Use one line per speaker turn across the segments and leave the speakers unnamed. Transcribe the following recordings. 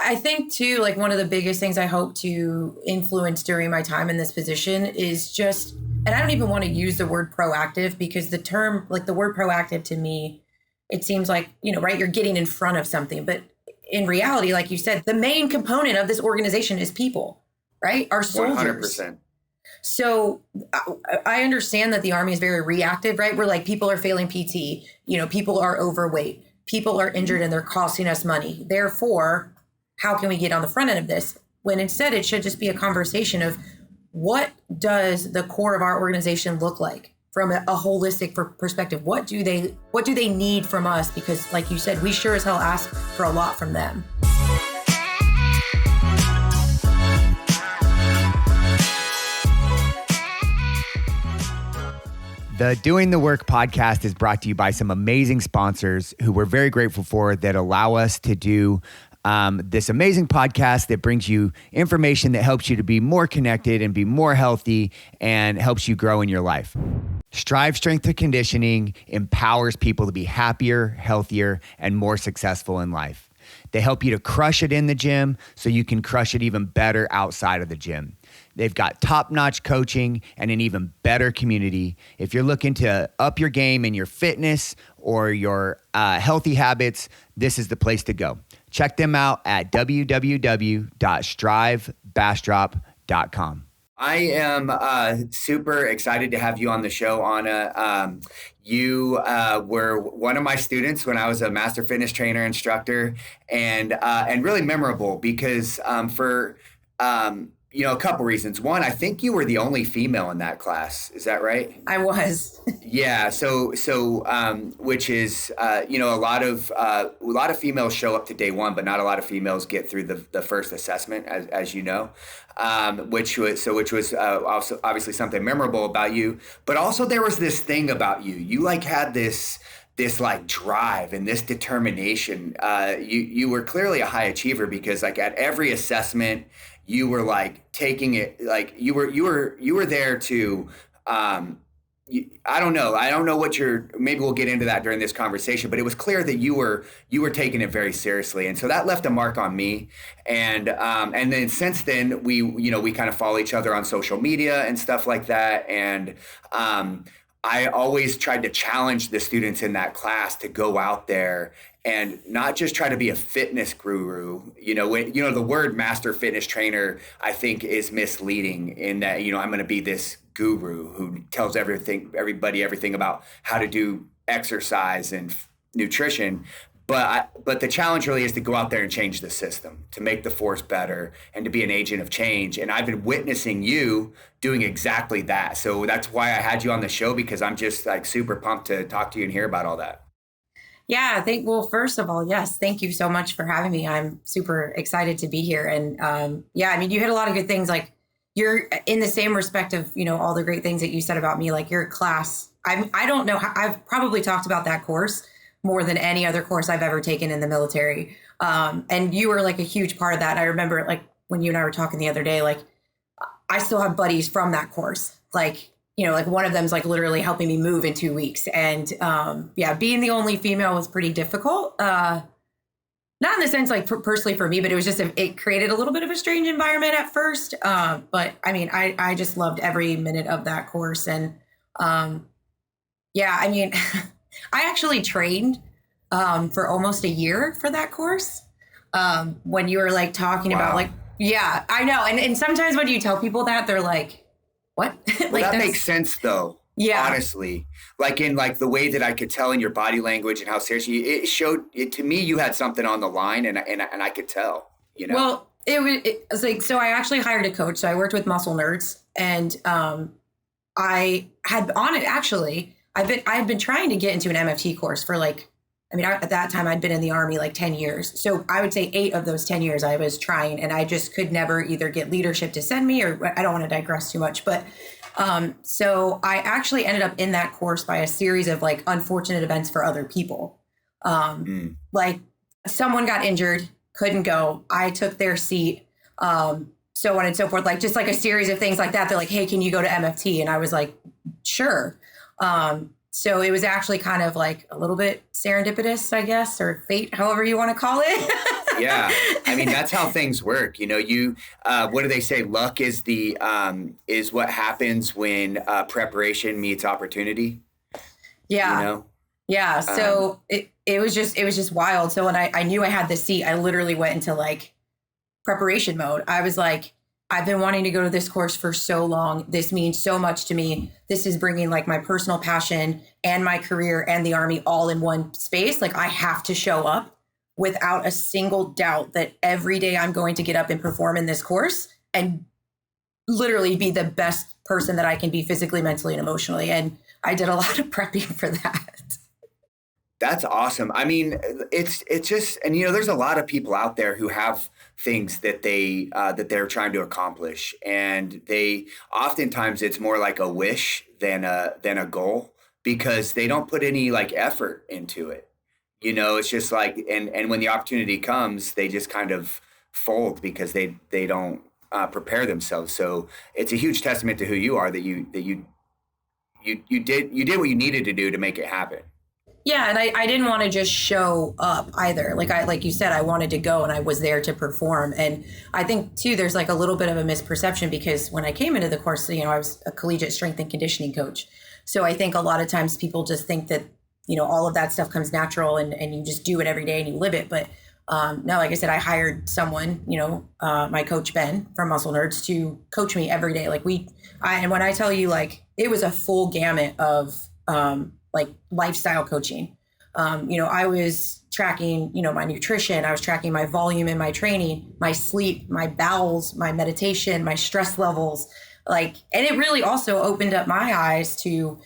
I think too, like one of the biggest things I hope to influence during my time in this position is just, and I don't even want to use the word proactive because the term, like the word proactive to me, it seems like, right, you're getting in front of something. But in reality, like you said, the main component of this organization is people, right? Our soldiers.
100%.
So I understand that the Army is very reactive, right? Where like people are failing PT, people are overweight, people are injured and they're costing us money. Therefore, how can we get on the front end of this? When instead it should just be a conversation of what does the core of our organization look like from a holistic perspective? What do they need from us? Because like you said, we sure as hell ask for a lot from them.
The Doing the Work podcast is brought to you by some amazing sponsors who we're very grateful for that allow us to do this amazing podcast that brings you information that helps you to be more connected and be more healthy and helps you grow in your life. Strive Strength and Conditioning empowers people to be happier, healthier, and more successful in life. They help you to crush it in the gym so you can crush it even better outside of the gym. They've got top-notch coaching and an even better community. If you're looking to up your game in your fitness or your healthy habits, this is the place to go. Check them out at www.strivebastrop.com.
I am super excited to have you on the show, Anna. You were one of my students when I was a master fitness trainer instructor, and really memorable because for a couple reasons. One, I think you were the only female in that class. Is that right?
I was.
Yeah. So, which is, a lot of females show up to day one, but not a lot of females get through the first assessment, as you know, which was also obviously something memorable about you. But also there was this thing about you. You like had this like drive and this determination. You were clearly a high achiever because like at every assessment, you were like taking it, like you were there to, I don't know what maybe we'll get into that during this conversation, but it was clear that you were taking it very seriously. And so that left a mark on me. And then since then we kind of follow each other on social media and stuff like that. And, I always tried to challenge the students in that class to go out there and not just try to be a fitness guru. The word master fitness trainer, I think, is misleading in that, I'm going to be this guru who tells everybody everything about how to do exercise and nutrition. But the challenge really is to go out there and change the system, to make the force better and to be an agent of change. And I've been witnessing you doing exactly that. So that's why I had you on the show, because I'm just like super pumped to talk to you and hear about all that.
Yeah, first of all, yes, thank you so much for having me. I'm super excited to be here. And you hit a lot of good things. Like you're in the same respect of, all the great things that you said about me, like your class. I don't know how, I've probably talked about that course more than any other course I've ever taken in the military. And you were like a huge part of that. I remember like when you and I were talking the other day, like I still have buddies from that course. Like, like one of them's like literally helping me move in 2 weeks. And being the only female was pretty difficult. Not in the sense like personally for me, but it was just, it created a little bit of a strange environment at first. But I mean, I just loved every minute of that course. And I actually trained for almost a year for that course. When you were like talking about like, yeah, I know. And sometimes when you tell people that, they're like, what?
Well, that makes sense though.
Yeah.
Honestly, like in like the way that I could tell in your body language and how serious it showed it to me, you had something on the line and I could tell,
Well, it was like, so I actually hired a coach. So I worked with Muscle Nerds and I had on it actually. I had been trying to get into an MFT course for at that time I'd been in the Army like 10 years. So I would say 8 of those 10 years I was trying and I just could never either get leadership to send me or I don't want to digress too much. But so I actually ended up in that course by a series of like unfortunate events for other people. Like someone got injured, couldn't go. I took their seat, so on and so forth. Like just like a series of things like that. They're like, hey, can you go to MFT? And I was like, sure. So it was actually kind of like a little bit serendipitous, I guess, or fate, however you want to call it.
Yeah. I mean, that's how things work. What do they say? Luck is is what happens when preparation meets opportunity, you
Yeah.
know?
Yeah.
Um,
So it was just wild. So when I knew I had the seat, I literally went into like preparation mode. I was like, I've been wanting to go to this course for so long. This means so much to me. This is bringing like my personal passion and my career and the Army all in one space. Like I have to show up without a single doubt that every day I'm going to get up and perform in this course and literally be the best person that I can be physically, mentally, and emotionally. And I did a lot of prepping for that.
That's awesome. I mean, it's just, and there's a lot of people out there who have things that they're trying to accomplish, and they oftentimes it's more like a wish than a goal because they don't put any like effort into it. It's just like, and when the opportunity comes, they just kind of fold because they don't prepare themselves. So it's a huge testament to who you are that you did what you needed to do to make it happen.
Yeah, and I didn't want to just show up either. Like you said, I wanted to go and I was there to perform. And I think too, there's like a little bit of a misperception because when I came into the course, I was a collegiate strength and conditioning coach. So I think a lot of times people just think that, all of that stuff comes natural and you just do it every day and you live it. But no, like I said, I hired someone, my coach Ben from Muscle Nerds to coach me every day. And when I tell you, like, it was a full gamut of like lifestyle coaching. I was tracking, my nutrition. I was tracking my volume in my training, my sleep, my bowels, my meditation, my stress levels. And it really also opened up my eyes to,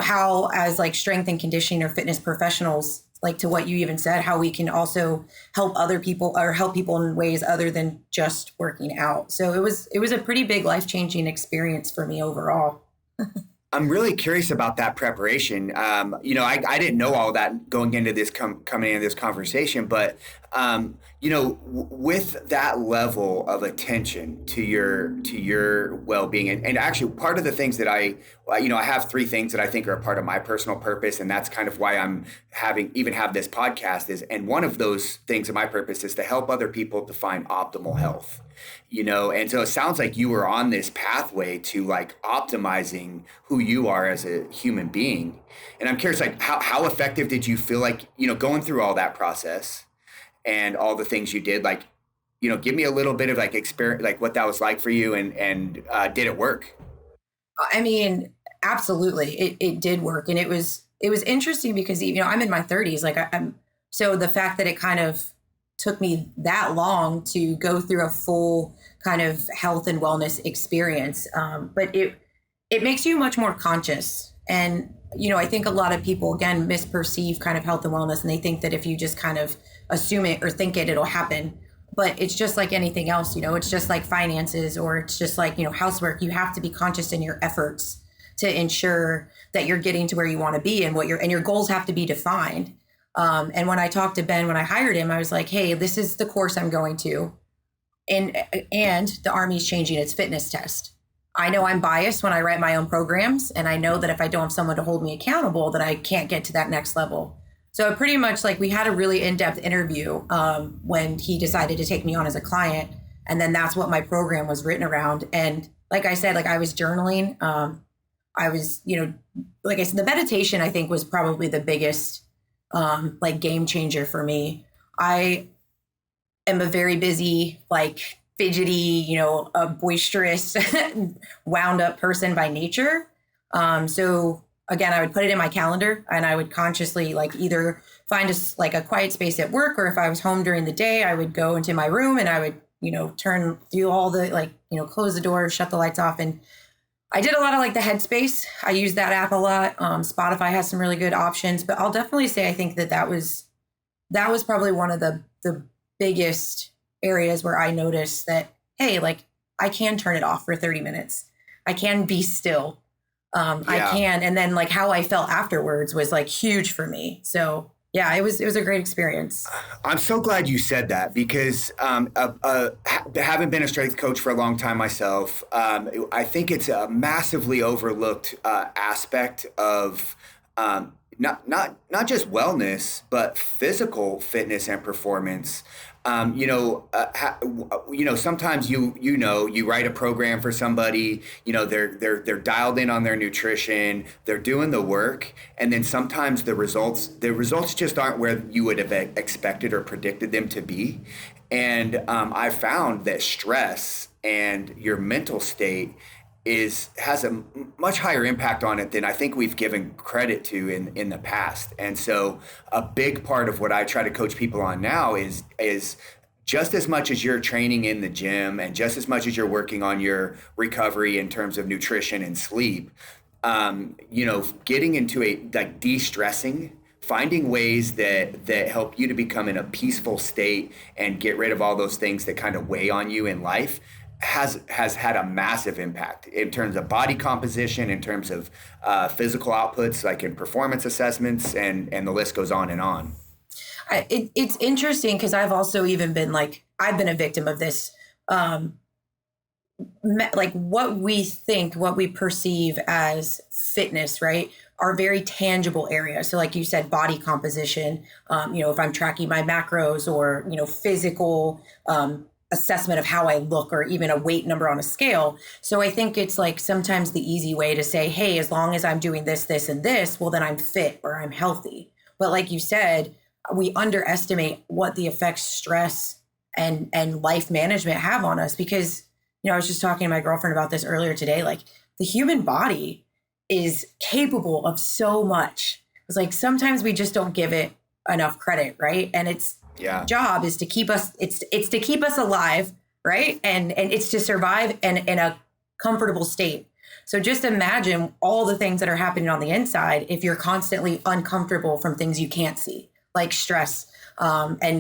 how as like strength and conditioning or fitness professionals, like to what you even said, how we can also help other people or help people in ways other than just working out. So it was a pretty big life-changing experience for me overall.
I'm really curious about that preparation. I didn't know all that going into this coming into this conversation, but with that level of attention to your well-being, and actually part of the things that I have three things that I think are a part of my personal purpose, and that's kind of why I'm have this podcast and one of those things of my purpose is to help other people to find optimal health. And so it sounds like you were on this pathway to like optimizing who you are as a human being. And I'm curious, like how effective did you feel like, going through all that process and all the things you did, like, give me a little bit of like experience, like what that was like for you and did it work?
I mean, absolutely. It did work. And it was interesting because, I'm in my 30s. So the fact that it kind of took me that long to go through a full kind of health and wellness experience. But it makes you much more conscious. And, I think a lot of people, again, misperceive kind of health and wellness. And they think that if you just kind of assume it or think it'll happen. But it's just like anything else, it's just like finances or it's just like, housework. You have to be conscious in your efforts to ensure that you're getting to where you want to be and your goals have to be defined. And when I talked to Ben, when I hired him, I was like, hey, this is the course I'm going to. And the Army's changing its fitness test. I know I'm biased when I write my own programs. And I know that if I don't have someone to hold me accountable, that I can't get to that next level. So pretty much like we had a really in-depth interview when he decided to take me on as a client. And then that's what my program was written around. And like I said, like I was journaling. I was, like I said, the meditation I think was probably the biggest like game changer for me. I am a very busy, like fidgety, a boisterous, wound up person by nature. So again, I would put it in my calendar and I would consciously like either find a quiet space at work, or if I was home during the day, I would go into my room and I would, do all the close the door, shut the lights off. And I did a lot of like the Headspace. I use that app a lot. Spotify has some really good options, but I'll definitely say I think that was probably one of the biggest areas where I noticed that, hey, like I can turn it off for 30 minutes. I can be still. I can. And then like how I felt afterwards was like huge for me. So yeah, it was a great experience.
I'm so glad you said that because having been a strength coach for a long time myself, I think it's a massively overlooked aspect of not just wellness, but physical fitness and performance. Sometimes you write a program for somebody, they're dialed in on their nutrition, they're doing the work, and then sometimes the results just aren't where you would have expected or predicted them to be. And I found that stress and your mental state has a much higher impact on it than I think we've given credit to in the past. And so a big part of what I try to coach people on now is just as much as you're training in the gym and just as much as you're working on your recovery in terms of nutrition and sleep, getting into de-stressing, finding ways that help you to become in a peaceful state and get rid of all those things that kind of weigh on you in life has had a massive impact in terms of body composition, in terms of physical outputs, like in performance assessments, and the list goes on and on.
It's interesting because I've also even been I've been a victim of this. What we perceive as fitness, right, are very tangible areas. So like you said, body composition, if I'm tracking my macros or, physical assessment of how I look or even a weight number on a scale. So I think it's sometimes the easy way to say, hey, as long as I'm doing this, this, and this, well, then I'm fit or I'm healthy. But like you said, we underestimate what the effects stress and life management have on us because, I was just talking to my girlfriend about this earlier today. The human body is capable of so much. It's sometimes we just don't give it enough credit, right? And its job is to keep us, it's to keep us alive, right? And it's to survive in a comfortable state. So just imagine all the things that are happening on the inside if you're constantly uncomfortable from things you can't see, like stress, and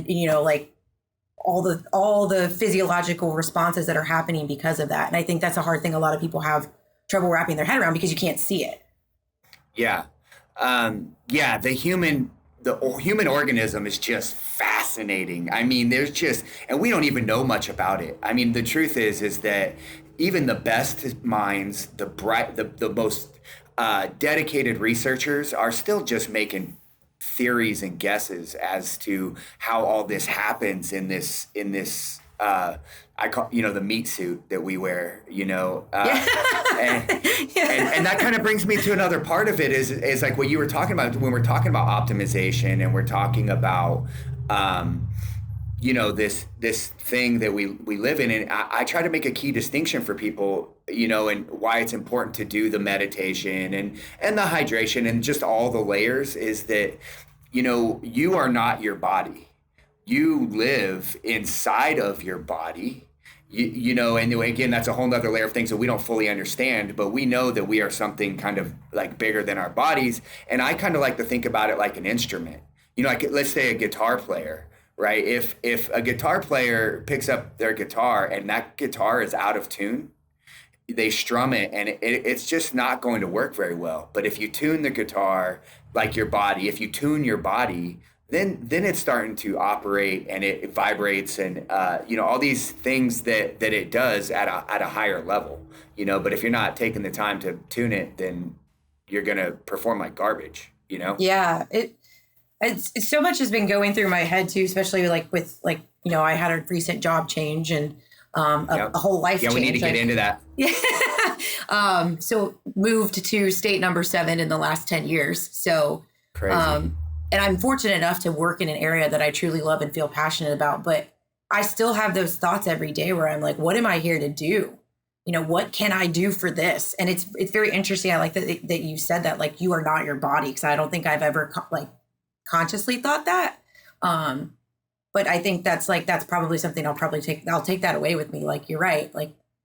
all the physiological responses that are happening because of that. And I think that's a hard thing a lot of people have trouble wrapping their head around because you can't see it.
Yeah. The human organism is just fascinating. I mean, and we don't even know much about it. I mean, the truth is that even the best minds, the most dedicated researchers are still just making theories and guesses as to how all this happens in this I call, the meat suit that we wear, and that kind of brings me to another part of it is like what you were talking about when we're talking about optimization and we're talking about, this thing that we live in. And I try to make a key distinction for people, and why it's important to do the meditation and the hydration and just all the layers is that, you are not your body. You live inside of your body, and again, that's a whole nother layer of things that we don't fully understand, but we know that we are something kind of bigger than our bodies. And I kind of like to think about it like an instrument, let's say a guitar player, right? If a guitar player picks up their guitar and that guitar is out of tune, they strum it and it's just not going to work very well. But if you tune the guitar like your body, if you tune your body, then it's starting to operate and it vibrates and all these things that it does at a higher level. But if you're not taking the time to tune it, then you're gonna perform like garbage.
Yeah, it's so much has been going through my head too, especially with I had a recent job change and a whole life change.
Yeah, we need to get into that.
Yeah. So moved to state number 7 in the last 10 years. So
crazy.
And I'm fortunate enough to work in an area that I truly love and feel passionate about, but I still have those thoughts every day where I'm like, what am I here to do? What can I do for this? And it's very interesting. I like that you said that, you are not your body. Because I don't think I've ever consciously thought that. But I think that's probably something I'll take that away with me. You're right.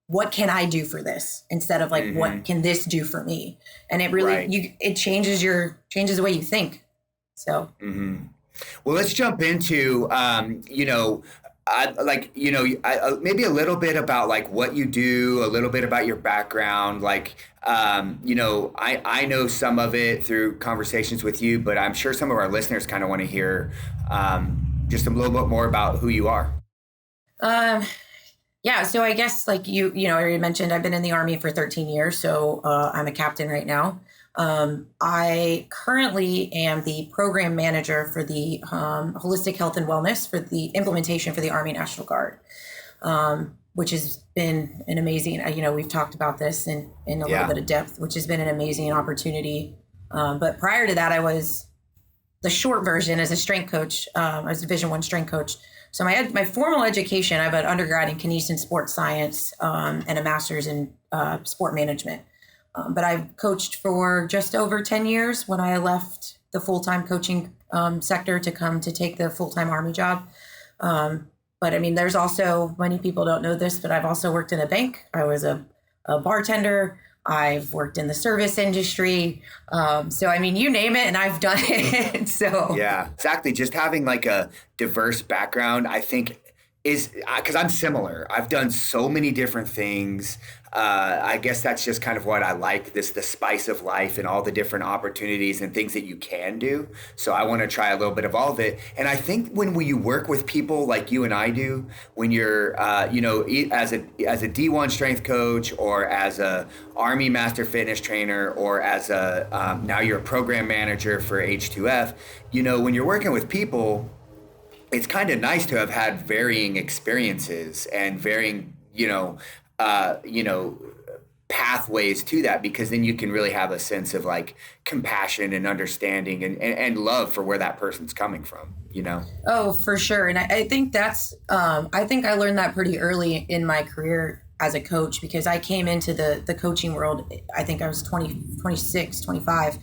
What can I do for this? Instead of mm-hmm. What can this do for me? And it really, it changes the way you think. So,
mm-hmm. Well, let's jump into, maybe a little bit about what you do, a little bit about your background. I know some of it through conversations with you, but I'm sure some of our listeners kind of want to hear just a little bit more about who you are.
Yeah. So I guess you already mentioned, I've been in the Army for 13 years. So I'm a captain right now. I currently am the program manager for the Holistic Health and Wellness for the implementation for the Army National Guard, which has been an amazing, we've talked about this in a little bit of depth, which has been an amazing opportunity. But prior to that, I was the short version as a strength coach. I was a Division I strength coach. So my formal education, I have an undergrad in kinesis and sports science and a master's in sport management. But I've coached for just over 10 years when I left the full-time coaching sector to come to take the full-time Army job. But I mean, there's also, many people don't know this, but I've also worked in a bank. I was a bartender. I've worked in the service industry. So, I mean, you name it and I've done it. So
yeah, exactly. Just having like a diverse background, I think is because I'm similar. I've done so many different things. I guess that's just kind of what I like, the spice of life and all the different opportunities and things that you can do. So I want to try a little bit of all of it. And I think when you work with people like you and I do, when you're, as a D1 strength coach or as a Army Master Fitness Trainer or as a, now you're a program manager for H2F, when you're working with people, it's kind of nice to have had varying experiences and varying, pathways to that, because then you can really have a sense of like compassion and understanding and love for where that person's coming from, Oh,
for sure. And I think that's, I think I learned that pretty early in my career as a coach, because I came into the coaching world, I think I was 26, 25.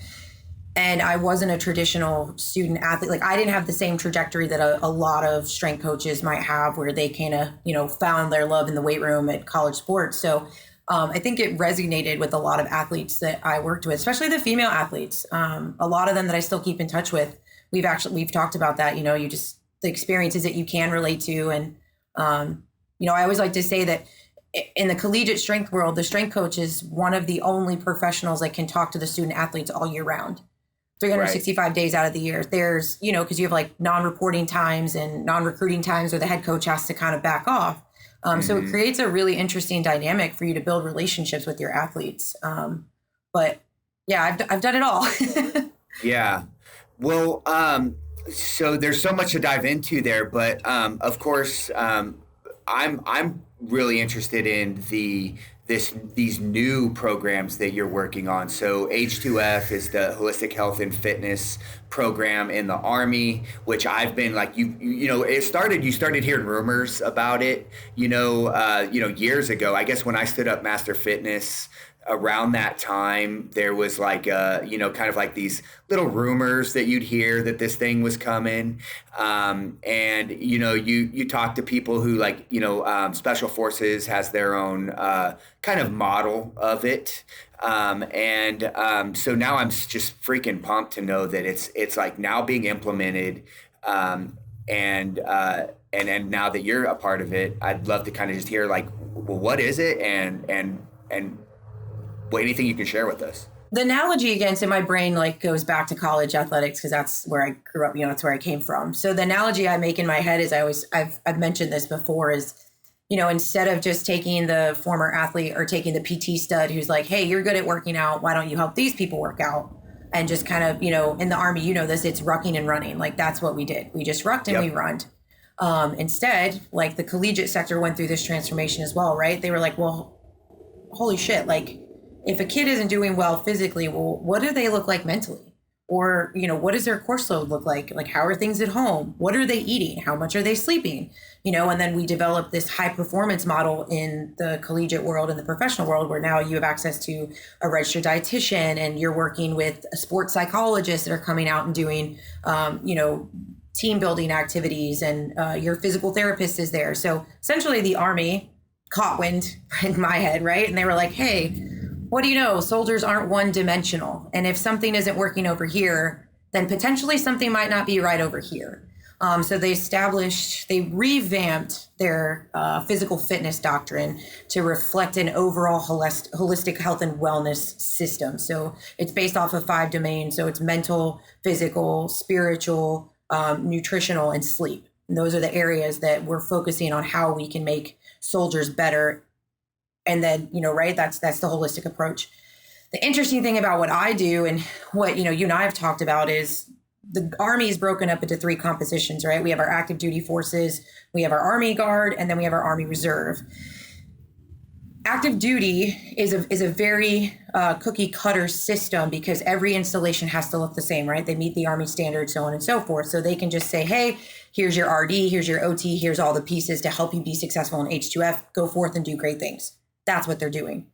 And I wasn't a traditional student athlete. Like I didn't have the same trajectory that a lot of strength coaches might have, where they kind of, found their love in the weight room at college sports. So I think it resonated with a lot of athletes that I worked with, especially the female athletes. A lot of them that I still keep in touch with. We've talked about that, the experiences that you can relate to. And, I always like to say that in the collegiate strength world, the strength coach is one of the only professionals that can talk to the student athletes all year round. 365 days out of the year. There's, because you have like non-reporting times and non-recruiting times where the head coach has to kind of back off. So it creates a really interesting dynamic for you to build relationships with your athletes. But yeah, I've done it all.
Yeah. Well, so there's so much to dive into there, but of course, I'm really interested in these new programs that you're working on. So H2F is the Holistic Health and Fitness program in the Army, which I've been like, you started hearing rumors about it, years ago. I guess when I stood up Master Fitness around that time, there was like, kind of like these little rumors that you'd hear that this thing was coming. And, you talk to people who like, Special Forces has their own kind of model of it. So now I'm just freaking pumped to know that it's like now being implemented. And now that you're a part of it, I'd love to kind of just hear like, well, what is it? And anything you can share with us.
The analogy again, so my brain like goes back to college athletics because that's where I grew up, that's where I came from. So the analogy I make in my head is I've mentioned this before is, instead of just taking the former athlete or taking the PT stud who's like, hey, you're good at working out, why don't you help these people work out? And just kind of, in the Army, this, it's rucking and running. Like that's what we did. We just rucked and we runned. Instead, like the collegiate sector went through this transformation as well, right? They were like, well, holy shit, like, if a kid isn't doing well physically, well, what do they look like mentally? Or, what does their course load look like? Like, how are things at home? What are they eating? How much are they sleeping? And then we developed this high performance model in the collegiate world and the professional world, where now you have access to a registered dietitian and you're working with sports psychologists that are coming out and doing, team building activities, and your physical therapist is there. So essentially the Army caught wind in my head, right? And they were like, hey, what do you know? Soldiers aren't one dimensional. And if something isn't working over here, then potentially something might not be right over here. So they revamped their physical fitness doctrine to reflect an overall holistic health and wellness system. So it's based off of 5 domains. So it's mental, physical, spiritual, nutritional, and sleep. And those are the areas that we're focusing on how we can make soldiers better. And then, right, that's the holistic approach. the interesting thing about what I do and what, you and I have talked about is the Army is broken up into 3 compositions, right? We have our active duty forces, we have our Army Guard, and then we have our Army Reserve. Active duty is a very cookie cutter system because every installation has to look the same, right? They meet the Army standards, so on and so forth. So they can just say, hey, here's your RD, here's your OT, here's all the pieces to help you be successful in H2F, go forth and do great things. That's what they're doing.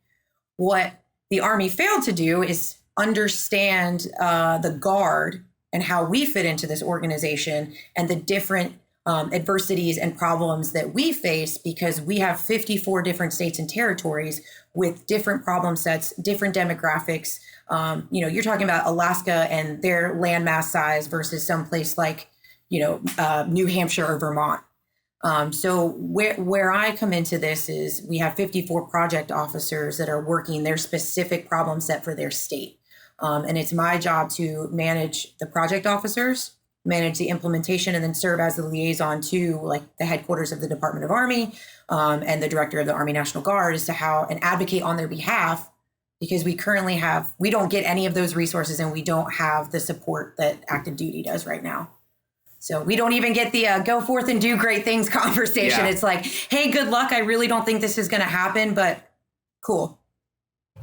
What the Army failed to do is understand the Guard and how we fit into this organization and the different adversities and problems that we face, because we have 54 different states and territories with different problem sets, different demographics. You're talking about Alaska and their landmass size versus someplace like, New Hampshire or Vermont. So where I come into this is we have 54 project officers that are working their specific problem set for their state. And it's my job to manage the project officers, manage the implementation, and then serve as the liaison to like the headquarters of the Department of Army and the director of the Army National Guard as to how and advocate on their behalf, because we don't get any of those resources and we don't have the support that active duty does right now. So we don't even get the go forth and do great things conversation. Yeah. It's like, hey, good luck. I really don't think this is going to happen, but cool.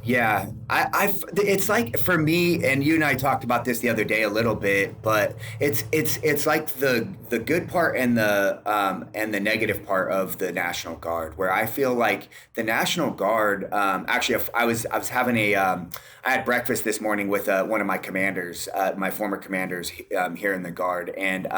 Yeah, it's like for me, and you and I talked about this the other day a little bit, but it's like the good part and the negative part of the National Guard, where I feel like the National Guard, actually, I was having I had breakfast this morning with one of my commanders, my former commanders here in the Guard, and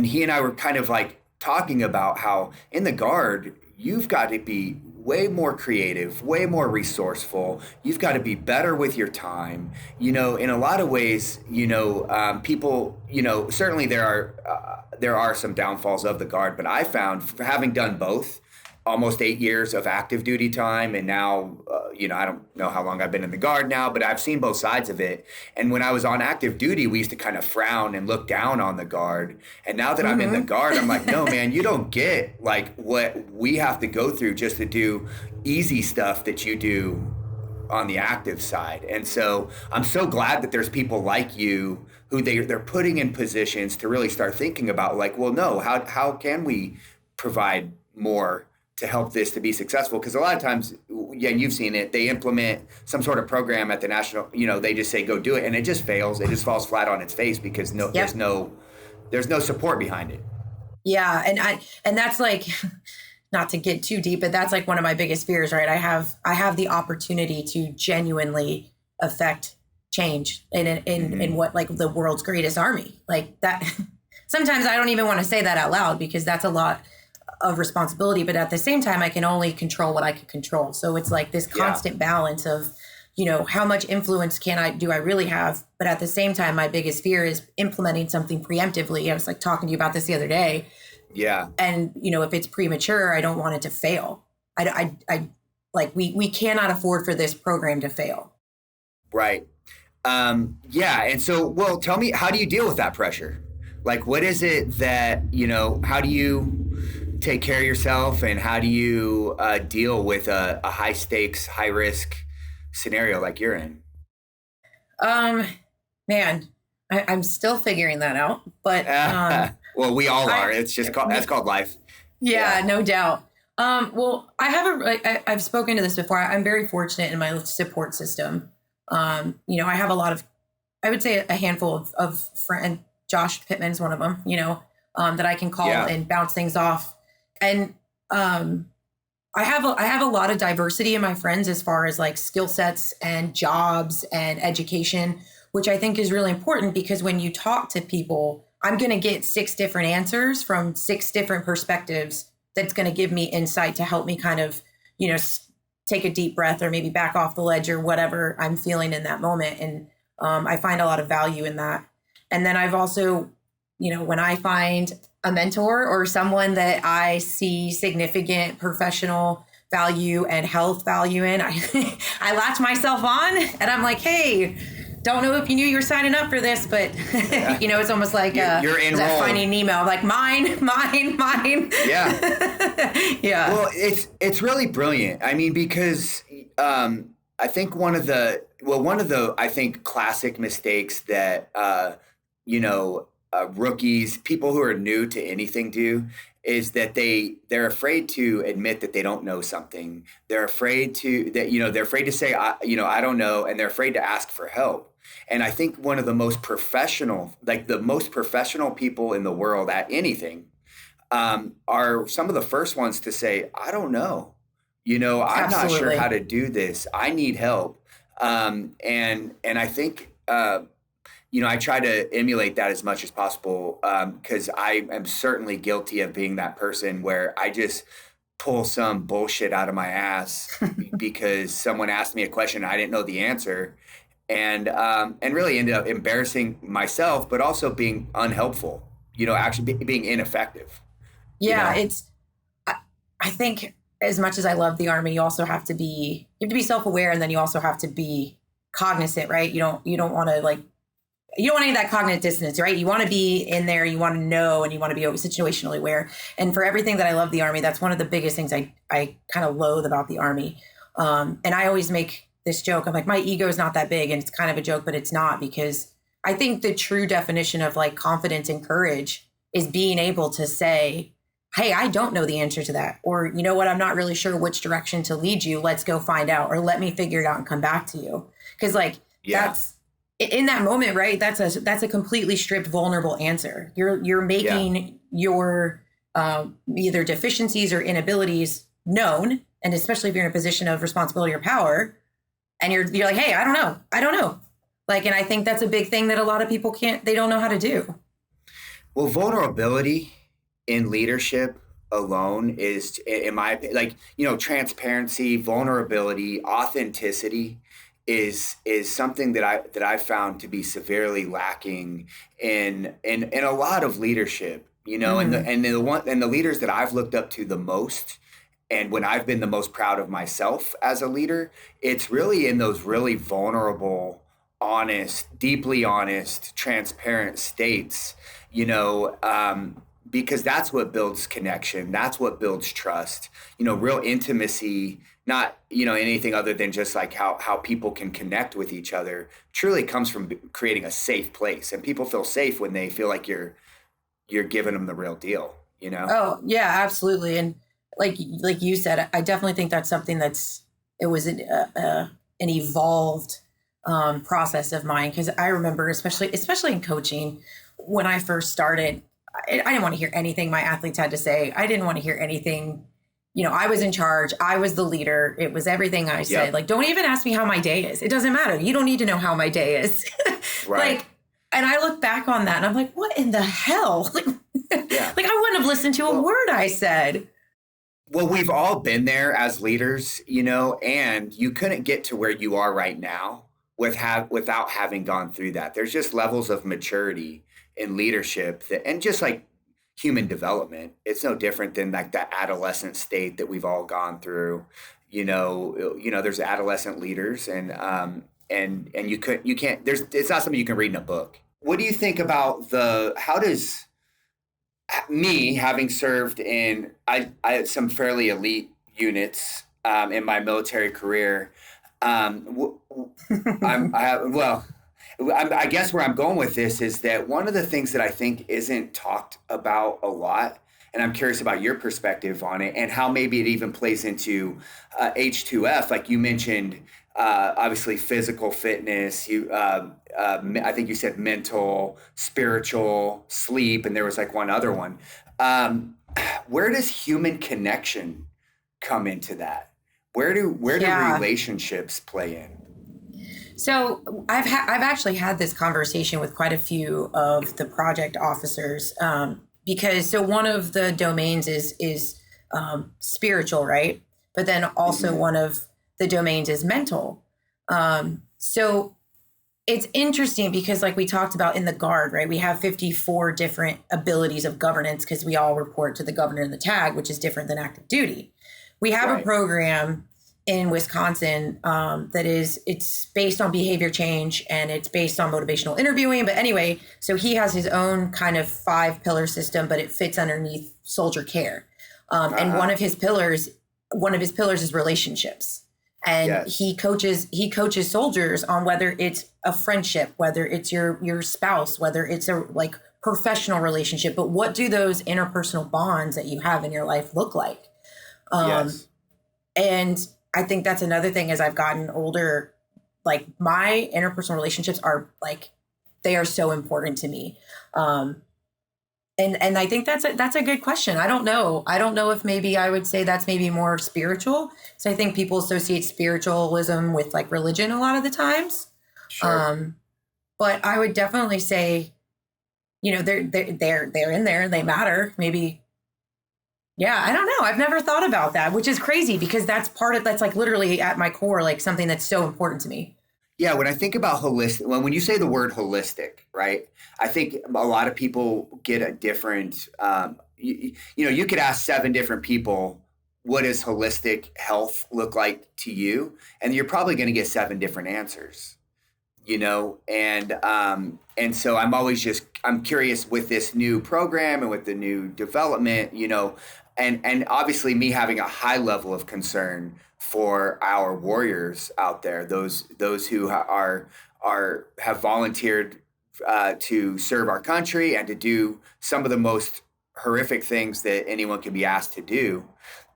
he and I were kind of like talking about how in the Guard, you've got to be way more creative, way more resourceful. You've got to be better with your time. In a lot of ways, people, certainly there are some downfalls of the Guard, but I found, for having done both, almost 8 years of active duty time, and now, I don't know how long I've been in the Guard now, but I've seen both sides of it. And when I was on active duty, we used to kind of frown and look down on the Guard. And now that I'm in the Guard, I'm like, no, man, you don't get like what we have to go through just to do easy stuff that you do on the active side. And so I'm so glad that there's people like you who they're putting in positions to really start thinking about like, well, no, how can we provide more to help this to be successful? Because a lot of times, yeah, you've seen it, they implement some sort of program at the national, they just say, go do it. And it just fails. It just falls flat on its face because there's no support behind it.
Yeah. And that's like, not to get too deep, but that's like one of my biggest fears, right? I have the opportunity to genuinely affect change in what like the world's greatest army, like that. Sometimes I don't even want to say that out loud because that's a lot of responsibility, but at the same time, I can only control what I can control. So it's like this constant balance of, how much influence do I really have? But at the same time, my biggest fear is implementing something preemptively. I was like talking to you about this the other day.
Yeah. And,
if it's premature, I don't want it to fail. I we cannot afford for this program to fail.
Right. Yeah. And so, well, tell me, how do you deal with that pressure? Like, what is it that, how do you take care of yourself, and how do you deal with a high stakes, high risk scenario like you're in?
Man, I'm still figuring that out, but
well, we all are. It's just that's called life.
Yeah, no doubt. Well, I've spoken to this before. I'm very fortunate in my support system. I have a lot of, I would say a handful of friends. Josh Pittman's one of them, that I can call and bounce things off. And I have a lot of diversity in my friends as far as like skill sets and jobs and education, which I think is really important because when you talk to people, I'm going to get 6 different answers from 6 different perspectives. That's going to give me insight to help me kind of, take a deep breath or maybe back off the ledge or whatever I'm feeling in that moment. And I find a lot of value in that. And then I've also, when I find a mentor or someone that I see significant professional value and health value in, I latch myself on and I'm like, hey, don't know if you knew you were signing up for this, but it's almost like
you're enrolled.
Finding Nemo, like mine.
Yeah.
Yeah.
Well, it's really brilliant. I mean, because I think one of the well, one of the, I think, classic mistakes that, rookies, people who are new to anything do is that they're afraid to admit that they don't know something. They're afraid they're afraid to say, I don't know. And they're afraid to ask for help. And I think one of the most professional people in the world at anything, are some of the first ones to say, I don't know. I'm not sure
Absolutely.
how to do this. I need help. And I think, I try to emulate that as much as possible, because I am certainly guilty of being that person where I just pull some bullshit out of my ass because someone asked me a question and I didn't know the answer, and really ended up embarrassing myself, but also being unhelpful. Actually being ineffective. You
Yeah,
know.
I think as much as I love the Army, you also have to be self-aware, and then you also have to be cognizant, right? You don't want to you don't want any of that cognitive dissonance, right? You want to be in there, you want to know, and you want to be situationally aware. And for everything that I love the Army, that's one of the biggest things I kind of loathe about the Army. And I always make this joke. I'm like, my ego is not that big, and it's kind of a joke, but it's not, because I think the true definition of confidence and courage is being able to say, hey, I don't know the answer to that. Or, you know what, I'm not really sure which direction to lead you. Let's go find out, or let me figure it out and come back to you. Because that's in that moment, right? That's a completely stripped, vulnerable answer. You're making your either deficiencies or inabilities known. And especially if you're in a position of responsibility or power, and you're like, hey, I don't know. And I think that's a big thing that a lot of people they don't know how to do.
Well, vulnerability in leadership alone is, in my opinion, transparency, vulnerability, authenticity is something that I found to be severely lacking in a lot of leadership.
Mm-hmm.
And the leaders that I've looked up to the most, and when I've been the most proud of myself as a leader, it's really in those really vulnerable, honest, deeply honest, transparent states. Because that's what builds connection. That's what builds trust. Real intimacy, not, anything other than just how people can connect with each other, truly comes from creating a safe place. And people feel safe when they feel like you're giving them the real deal,
Oh, yeah, absolutely. And like you said, I definitely think that's something it was an evolved process of mine. Because I remember, especially in coaching, when I first started, I didn't want to hear anything my athletes had to say. I didn't want to hear anything. I was in charge. I was the leader. It was everything I said.
Yep.
Don't even ask me how my day is. It doesn't matter. You don't need to know how my day is.
Right.
And I look back on that and I'm like, what in the hell?
Yeah.
I wouldn't have listened to a word I said.
Well, we've all been there as leaders, and you couldn't get to where you are right now without having gone through that. There's just levels of maturity in leadership and just like human development. It's no different than that adolescent state that we've all gone through. There's adolescent leaders, and it's not something you can read in a book. What do you think about how does me, having served in I had some fairly elite units in my military career, I guess where I'm going with this is that one of the things that I think isn't talked about a lot, and I'm curious about your perspective on it and how maybe it even plays into H2F, like you mentioned, obviously physical fitness, I think you said mental, spiritual, sleep, and there was one other one. Where does human connection come into that? Where do relationships play in?
So I've actually had this conversation with quite a few of the project officers, because one of the domains is spiritual, right? But then also one of the domains is mental. So it's interesting because we talked about in the Guard, right? We have 54 different abilities of governance because we all report to the governor in the tag, which is different than active duty. We have a program in Wisconsin it's based on behavior change and it's based on motivational interviewing. But anyway, so he has his own kind of 5-pillar system, but it fits underneath soldier care. And one of his pillars is relationships. And
Yes.
he coaches soldiers on whether it's a friendship, whether it's your spouse, whether it's a like professional relationship, but what do those interpersonal bonds that you have in your life look like?
Yes.
And I think that's another thing as I've gotten older, like my interpersonal relationships are like, they are so important to me. And I think that's a good question. I don't know. I don't know if maybe I would say that's maybe more spiritual. So I think people associate spiritualism with like religion a lot of the times.
Sure.
But I would definitely say, you know, they're in there. They matter. Maybe. Yeah, I don't know. I've never thought about that, which is crazy because that's like literally at my core, like something that's so important to me.
Yeah, when I think about holistic, when you say the word holistic, right? I think a lot of people get a different. You know, you could ask 7 different people, what does holistic health look like to you, and you're probably going to get 7 different answers. You know, and so I'm curious with this new program and with the new development. You know, and obviously me having a high level of concern for our warriors out there, those who have volunteered to serve our country and to do some of the most horrific things that anyone can be asked to do.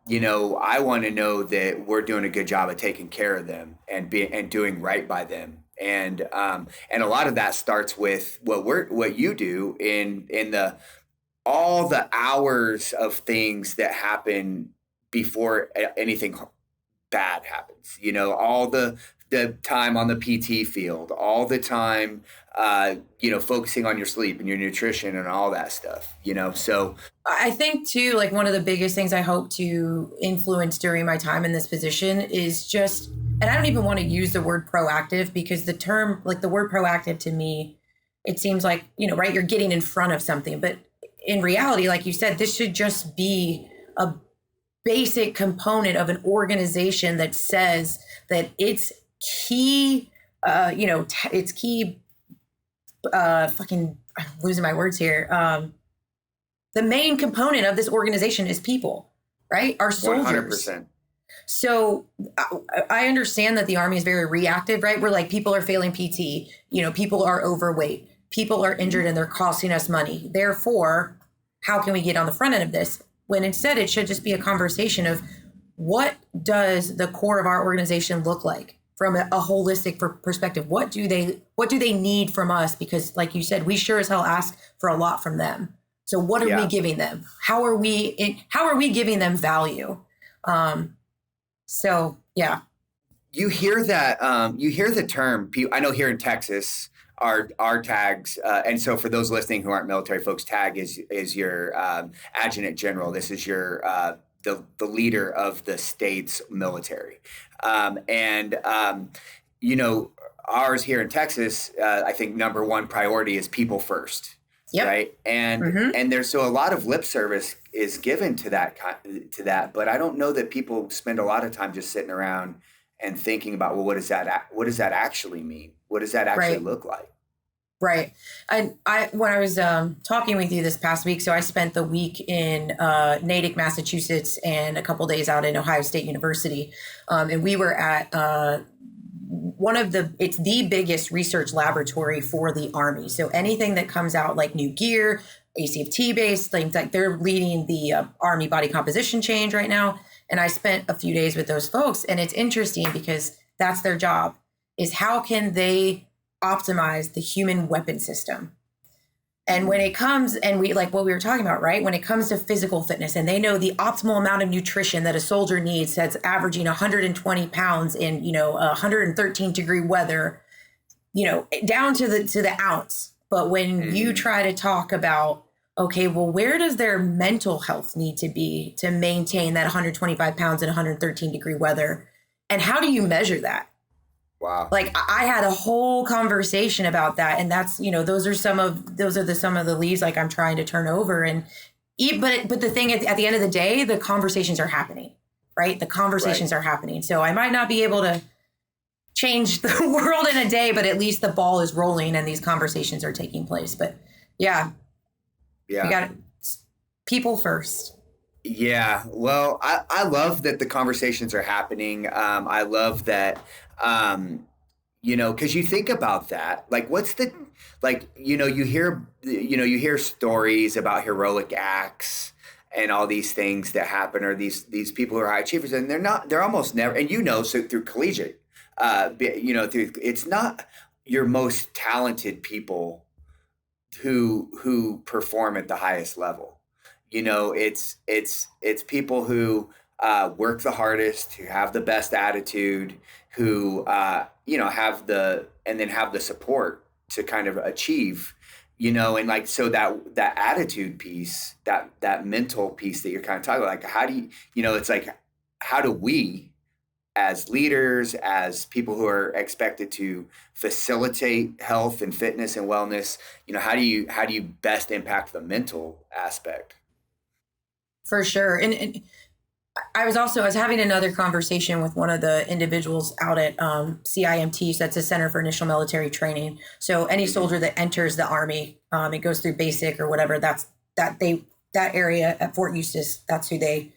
You know, I want to know that we're doing a good job of taking care of them and doing right by them. And a lot of that starts with what you do in the all the hours of things that happen before anything bad happens. You know, all the time on the PT field, all the time, you know, focusing on your sleep and your nutrition and all that stuff. You know, so
I think too, like one of the biggest things I hope to influence during my time in this position is just, and I don't even want to use the word proactive because the term, like the word proactive to me, it seems like, you know, right, you're getting in front of something. But in reality, like you said, this should just be a basic component of an organization that says that its key, its key, fucking, I'm losing my words here. The main component of this organization is people, right? Our soldiers.
100%.
So I understand that the Army is very reactive, right? We're like, people are failing PT, you know, people are overweight, people are injured and they're costing us money. Therefore, how can we get on the front end of this? When instead it should just be a conversation of what does the core of our organization look like from a holistic perspective? What do they need from us? Because like you said, we sure as hell ask for a lot from them. So what are we giving them? How are we giving them value? So yeah.
You hear that, you hear the term, I know here in Texas, our tags, and so for those listening who aren't military folks, tag is your adjutant general. This is your the leader of the state's military, you know, ours here in Texas, I think number one priority is people first.
Yep.
Right. And there's so a lot of lip service is given to that, but I don't know that people spend a lot of time just sitting around and thinking about, well, what does that actually mean? What does that actually look like?
Right. And when I was talking with you this past week, so I spent the week in Natick, Massachusetts, and a couple days out in Ohio State University. And we were at it's the biggest research laboratory for the Army. So anything that comes out like new gear, ACFT based, things like they're leading the Army body composition change right now. And I spent a few days with those folks, and it's interesting because that's their job, is how can they optimize the human weapon system? And when it comes, and we like what we were talking about, right? When it comes to physical fitness, and they know the optimal amount of nutrition that a soldier needs that's averaging 120 pounds in, 113 degree weather, down to the ounce. But when you try to talk about, okay, well, where does their mental health need to be to maintain that 125 pounds in 113 degree weather? And how do you measure that?
Wow.
Like I had a whole conversation about that. And that's, those are some of the leaves like I'm trying to turn over. And but the thing at the end of the day, the conversations are happening, right? The conversations are happening. So I might not be able to change the world in a day, but at least the ball is rolling and these conversations are taking place. But yeah. We got people first.
Yeah, well, I love that the conversations are happening. I love that, because you think about that, like, what's the, like, you hear stories about heroic acts and all these things that happen, or these people who are high achievers, and they're almost never, and so through collegiate, it's not your most talented people who perform at the highest level. It's people who work the hardest, who have the best attitude, who have the support to kind of achieve. And like, so that attitude piece, that mental piece that you're kind of talking about, like, how do it's like, how do we, as leaders, as people who are expected to facilitate health and fitness and wellness, how do you best impact the mental aspect?
For sure. And I was having another conversation with one of the individuals out at CIMT, so that's a Center for Initial Military Training. So any
Mm-hmm.
soldier that enters the Army, it goes through basic or whatever. That area at Fort Eustis, that's who they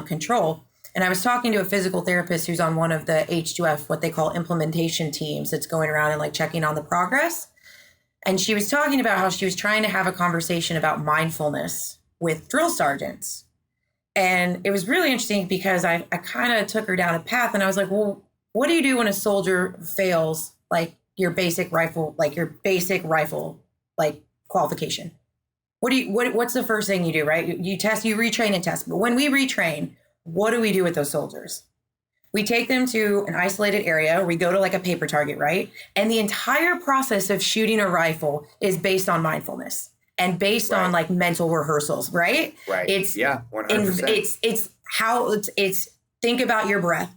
control. And I was talking to a physical therapist who's on one of the H2F, what they call implementation teams, that's going around and like checking on the progress. And she was talking about how she was trying to have a conversation about mindfulness with drill sergeants. And it was really interesting because I kind of took her down a path, and I was like, well, what do you do when a soldier fails like your basic rifle like qualification? What's the first thing you do, right? You test, you retrain and test. But when we retrain, what do we do with those soldiers? We take them to an isolated area, or we go to like a paper target, right? And the entire process of shooting a rifle is based on mindfulness and based on
Right.
like mental rehearsals, right?
Right.
It's
Yeah. 100%.
it's think about your breath,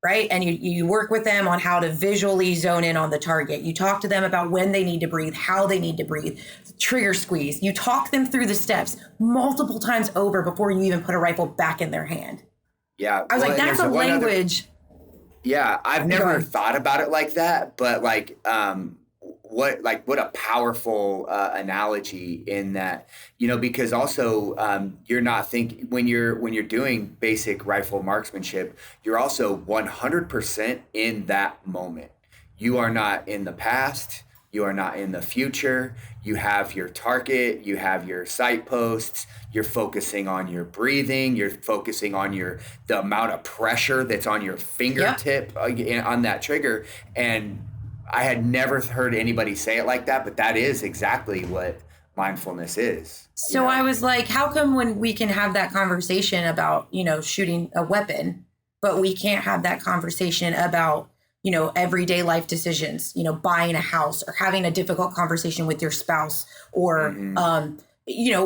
right? And you work with them on how to visually zone in on the target. You talk to them about when they need to breathe, how they need to breathe, trigger squeeze. You talk them through the steps multiple times over before you even put a rifle back in their hand.
Yeah.
I was
Well,
like,
and
that's
there's
a
one other.
language.
Yeah, I've
Go
never
ahead.
thought about it like that, but like, what a powerful analogy in that, because also, you're not thinking when you're doing basic rifle marksmanship, you're also 100% in that moment. You are not in the past. You are not in the future. You have your target. You have your sight posts. You're focusing on your breathing. You're focusing on the amount of pressure that's on your
Yep.
fingertip on that trigger. And I had never heard anybody say it like that, but that is exactly what mindfulness is.
So I was like, how come when we can have that conversation about, shooting a weapon, but we can't have that conversation about, everyday life decisions, buying a house or having a difficult conversation with your spouse or,
Hmm.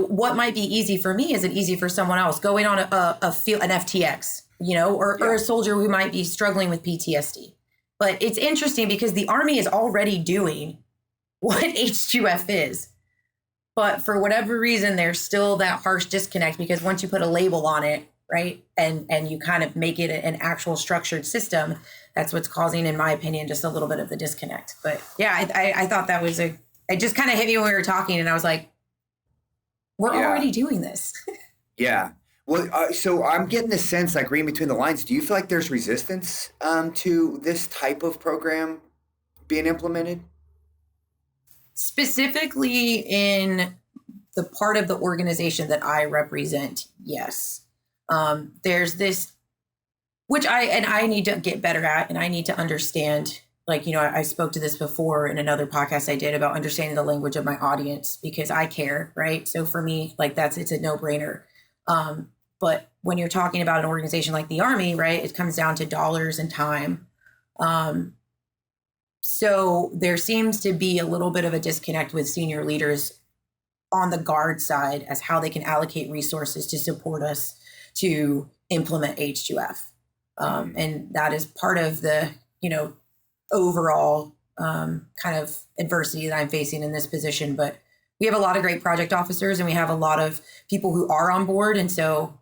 what might be easy for me isn't easy for someone else going on a field, an FTX, or
Yeah.
a soldier who might be struggling with PTSD. But it's interesting because the Army is already doing what H2F is. But for whatever reason, there's still that harsh disconnect because once you put a label on it, right, and you kind of make it an actual structured system, that's what's causing, in my opinion, just a little bit of the disconnect. But yeah, I thought that was it just kind of hit me when we were talking, and I was like, we're
Yeah.
already doing this.
Yeah. Well, so I'm getting the sense, like reading between the lines, do you feel like there's resistance to this type of program being implemented?
Specifically in the part of the organization that I represent, yes. There's this, which I need to get better at, and I need to understand. Like, I spoke to this before in another podcast I did about understanding the language of my audience because I care, right? So for me, like it's a no brainer. But when you're talking about an organization like the Army, right, it comes down to dollars and time. Um, so there seems to be a little bit of a disconnect with senior leaders on the guard side as how they can allocate resources to support us to implement H2F.
Hmm.
And that is part of the, overall kind of adversity that I'm facing in this position. But we have a lot of great project officers and we have a lot of people who are on board. And so,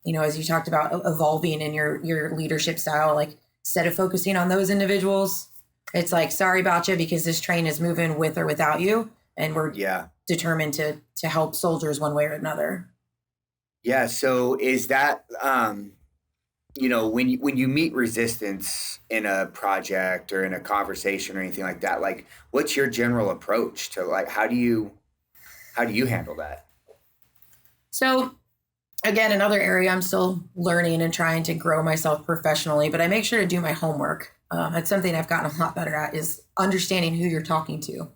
as you talked about evolving in your leadership style, like instead of focusing on those individuals, it's like, sorry about you because this train is moving with or without you. And we're
Yeah.
determined to help soldiers one way or another.
Yeah. So is that, when you meet resistance in a project or in a conversation or anything like that, like what's your general approach to like, how do you handle that?
So again, another area I'm still learning and trying to grow myself professionally, but I make sure to do my homework. That's something I've gotten a lot better at, is understanding who you're talking to.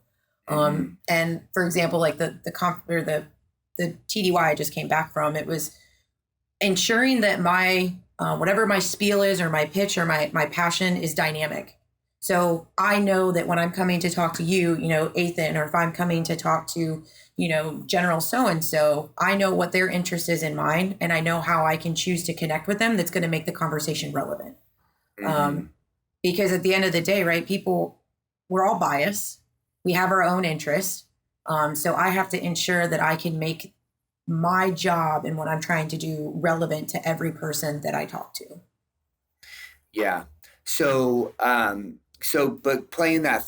Mm-hmm.
And for example, like the TDY I just came back from, it was ensuring that my whatever my spiel is, or my pitch, or my passion is dynamic. So I know that when I'm coming to talk to you, Ethan, or if I'm coming to talk to, General so and so, I know what their interest is in mine, and I know how I can choose to connect with them that's going to make the conversation relevant.
Mm-hmm.
Because at the end of the day, right, people, we're all biased. We have our own interests. So I have to ensure that I can make my job and what I'm trying to do relevant to every person that I talk to.
Yeah. But playing that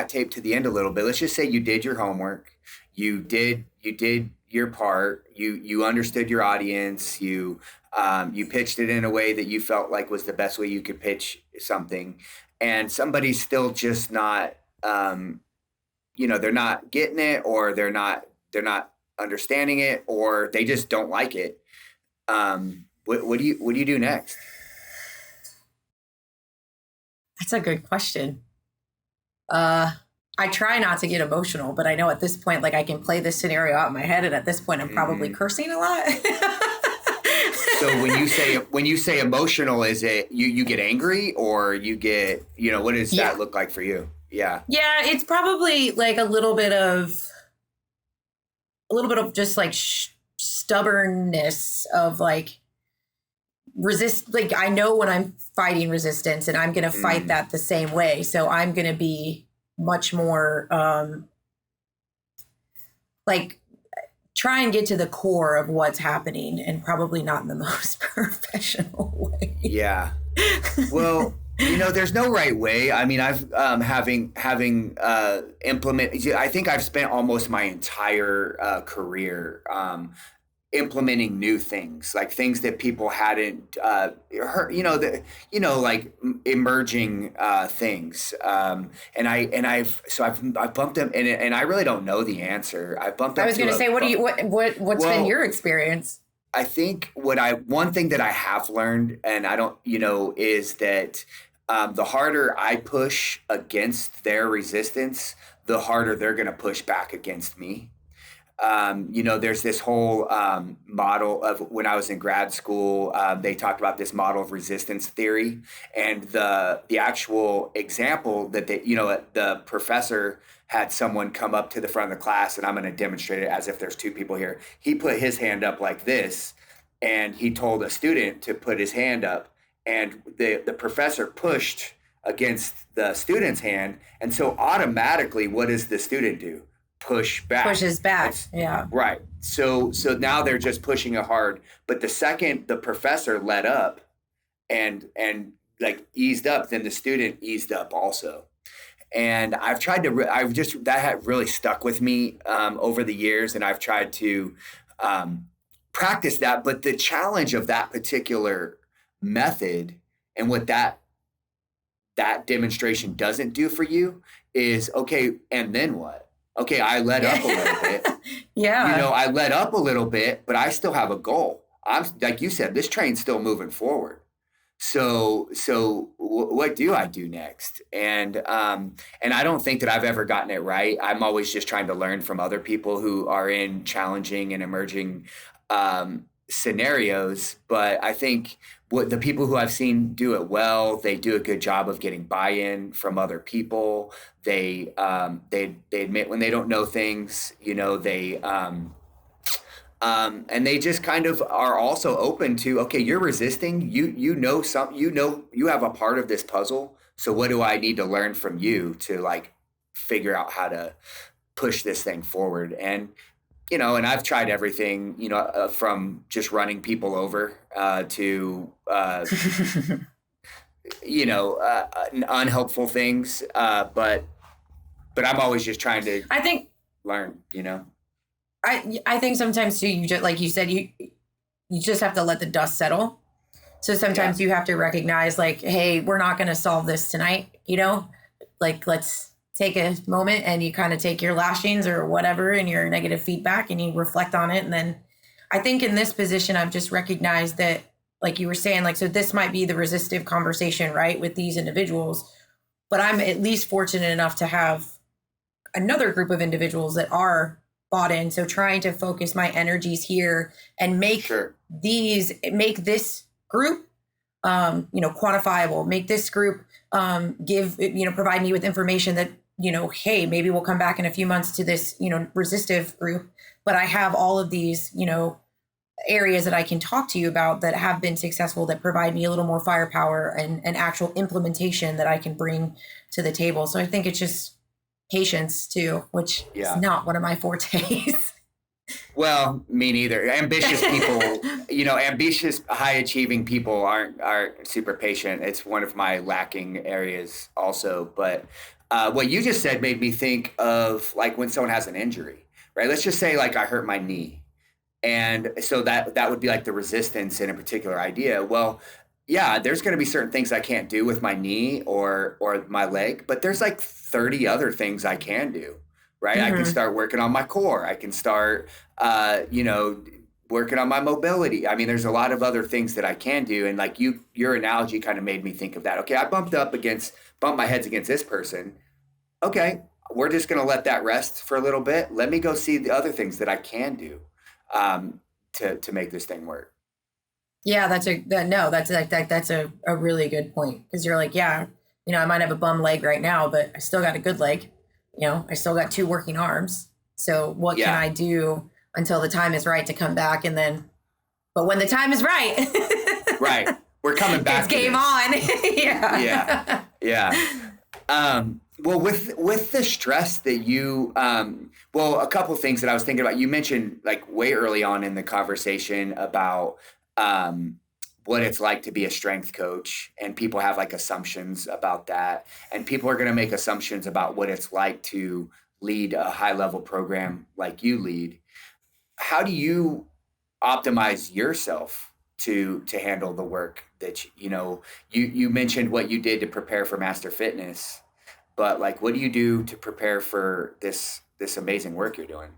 tape to the end a little bit, let's just say you did your homework, you did your part, you understood your audience, you pitched it in a way that you felt like was the best way you could pitch something, and somebody's still just not, they're not getting it, or they're not understanding it, or they just don't like it. What do you do next?
That's a good question. I try not to get emotional, but I know at this point, like, I can play this scenario out in my head, and at this point, I'm probably
Mm-hmm.
cursing a lot.
So when you say emotional, is it you get angry, or you get, what does
Yeah.
that look like for you? Yeah.
Yeah, it's probably like a little bit of just like stubbornness of like resist. Like, I know when I'm fighting resistance, and I'm going to fight
Mm,
that the same way. So I'm going to be much more like try and get to the core of what's happening, and probably not in the most professional way.
yeah. Well, there's no right way. I mean, I've having implement. I think I've spent almost my entire career implementing new things, like things that people hadn't heard, like emerging things. I've bumped them, and I really don't know the answer. I bumped
I
up
was
to
going to say, what's been
well,
your experience?
I think one thing that I have learned, and I don't, is that the harder I push against their resistance, the harder they're going to push back against me. There's this whole model of, when I was in grad school, they talked about this model of resistance theory, and the actual example that the professor had someone come up to the front of the class, and I'm going to demonstrate it as if there's two people here. He put his hand up like this, and he told a student to put his hand up, and the professor pushed against the student's hand, and so automatically, what does the student do? Push back.
Pushes back.
That's
Yeah.
right. So now they're just pushing it hard. But the second the professor let up and like eased up, then the student eased up also. And that had really stuck with me over the years, and I've tried to practice that. But the challenge of that particular method, and what that demonstration doesn't do for you, is okay. And then what? Okay, I let up a little bit.
Yeah.
I let up a little bit, but I still have a goal. I'm, like you said, this train's still moving forward. What do I do next? And I don't think that I've ever gotten it right. I'm always just trying to learn from other people who are in challenging and emerging scenarios. But I think what the people who I've seen do it well, they do a good job of getting buy-in from other people. They admit when they don't know things. And they just kind of are also open to, okay, you're resisting. You have a part of this puzzle. So what do I need to learn from you to like figure out how to push this thing forward? And I've tried everything, from just running people over to, unhelpful things. But I'm always just trying to
I think
learn.
I think sometimes too, you just, like you said, you just have to let the dust settle. So sometimes you have to recognize like, hey, we're not going to solve this tonight, like let's take a moment, and you kind of take your lashings or whatever and your negative feedback and you reflect on it. And then I think in this position, I've just recognized that, like you were saying, like, so this might be the resistive conversation, right, with these individuals, but I'm at least fortunate enough to have another group of individuals that are bought in. So trying to focus my energies here and make this group, quantifiable, make this group, provide me with information that, hey, maybe we'll come back in a few months to this, resistive group, but I have all of these, areas that I can talk to you about that have been successful, that provide me a little more firepower and actual implementation that I can bring to the table. So I think it's just patience too, which is not one of my fortes.
Well, me neither. Ambitious people, ambitious, high achieving people aren't super patient. It's one of my lacking areas also. But what you just said made me think of like when someone has an injury, right? Let's just say like I hurt my knee. And so that would be like the resistance in a particular idea. Well, yeah, there's going to be certain things I can't do with my knee or my leg, but there's like 30 other things I can do, right? I can start working on my core. I can start, working on my mobility. I mean, there's a lot of other things that I can do. And like your analogy kind of made me think of that. Okay, I bumped my heads against this person. Okay, we're just going to let that rest for a little bit. Let me go see the other things that I can do to make this thing work.
Yeah, that's a really good point, because you're like, I might have a bum leg right now, but I still got a good leg. I still got 2 working arms. So what can I do until the time is right to come back? But when the time is right,
right, we're coming back.
It's game on.
Yeah. Well, with the stress that you, a couple of things that I was thinking about. You mentioned like way early on in the conversation about what it's like to be a strength coach, and people have like assumptions about that, and people are going to make assumptions about what it's like to lead a high level program like you lead. How do you optimize yourself to handle the work that you mentioned what you did to prepare for Master Fitness, but like what do you do to prepare for this amazing work you're doing?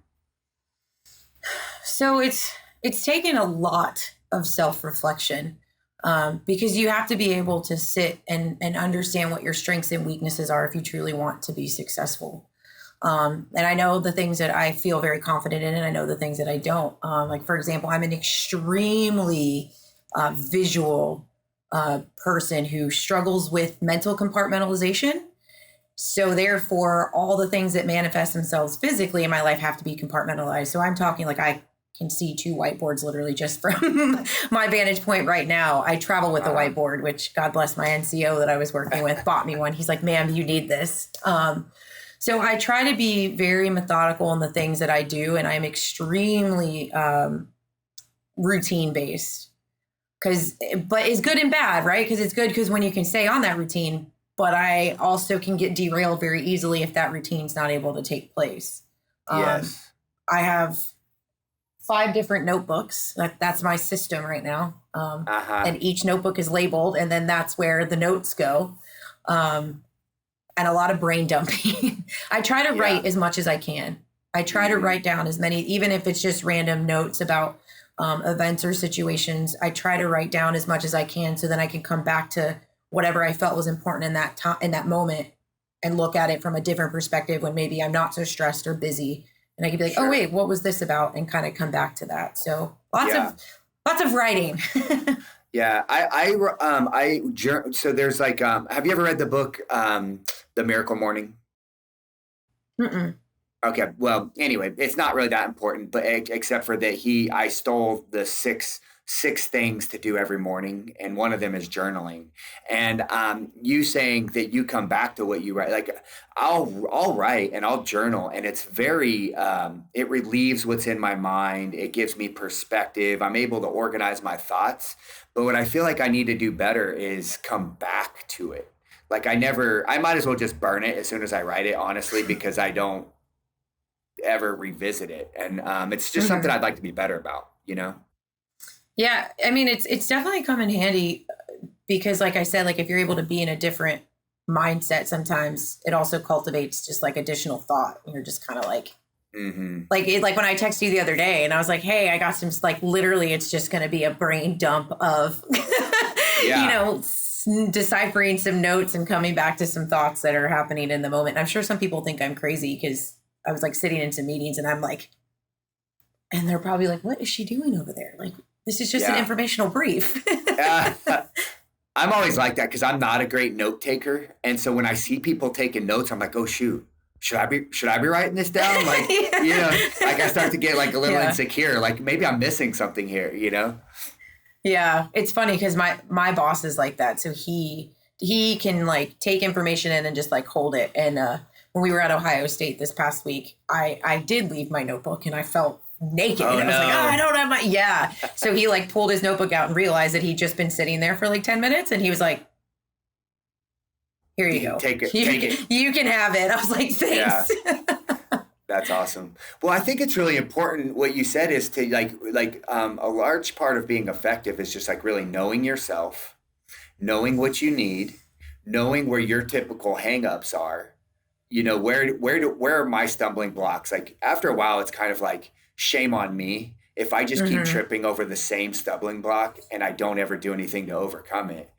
So it's taken a lot of self-reflection, because you have to be able to sit and understand what your strengths and weaknesses are if you truly want to be successful. And I know the things that I feel very confident in, and I know the things that I don't. Like, for example, I'm an extremely visual person who struggles with mental compartmentalization. So therefore, all the things that manifest themselves physically in my life have to be compartmentalized. So I'm talking like I can see 2 whiteboards literally just from my vantage point right now. I travel with a whiteboard, which God bless my NCO that I was working with bought me one. He's like, ma'am, you need this. So I try to be very methodical in the things that I do, and I'm extremely routine based. But it's good and bad, right? Because it's good because when you can stay on that routine, but I also can get derailed very easily if that routine's not able to take place.
Yes.
I have 5 different notebooks. That's my system right now. And each notebook is labeled, and then that's where the notes go. And a lot of brain dumping. I try to write as much as I can. I try to write down as many, even if it's just random notes about events or situations. I try to write down as much as I can, so then I can come back to whatever I felt was important in that time, in that moment, and look at it from a different perspective when maybe I'm not so stressed or busy, and I could be like, oh wait, what was this about, and kind of come back to that. So lots of writing.
Yeah, so there's like, have you ever read the book, The Miracle Morning?
Mm-mm.
Okay, well, anyway, it's not really that important, but except for that I stole the six things to do every morning, and one of them is journaling. And you saying that you come back to what you write, like I'll write and I'll journal, and it's very it relieves what's in my mind. It gives me perspective. I'm able to organize my thoughts. But what I feel like I need to do better is come back to it. Like I might as well just burn it as soon as I write it, honestly, because I don't ever revisit it. And it's just something I'd like to be better about,
Yeah. I mean, it's definitely come in handy because like I said, like if you're able to be in a different mindset, sometimes it also cultivates just like additional thought. And you're just kind of like, like when I texted you the other day and I was like, hey, I got some, like literally it's just going to be a brain dump of, deciphering some notes and coming back to some thoughts that are happening in the moment. I'm sure some people think I'm crazy because I was like sitting in some meetings and I'm like, and they're probably like, what is she doing over there? Like, this is just an informational brief.
I'm always like that because I'm not a great note taker. And so when I see people taking notes, I'm like, oh, shoot. Should I be writing this down? Like, like I start to get like a little insecure. Like maybe I'm missing something here,
Yeah, it's funny because my boss is like that. So he can like take information in and just like hold it. And when we were at Ohio State this past week, I did leave my notebook and I felt naked.
Oh,
and I was like, I don't have my So he like pulled his notebook out and realized that he'd just been sitting there for like 10 minutes, and he was like, here you go.
Take it.
You can have it. I was like, thanks.
Yeah. That's awesome. Well, I think it's really important. What you said is to a large part of being effective is just like really knowing yourself, knowing what you need, knowing where your typical hangups are. Where are my stumbling blocks? Like after a while, it's kind of like shame on me if I just keep tripping over the same stumbling block and I don't ever do anything to overcome it.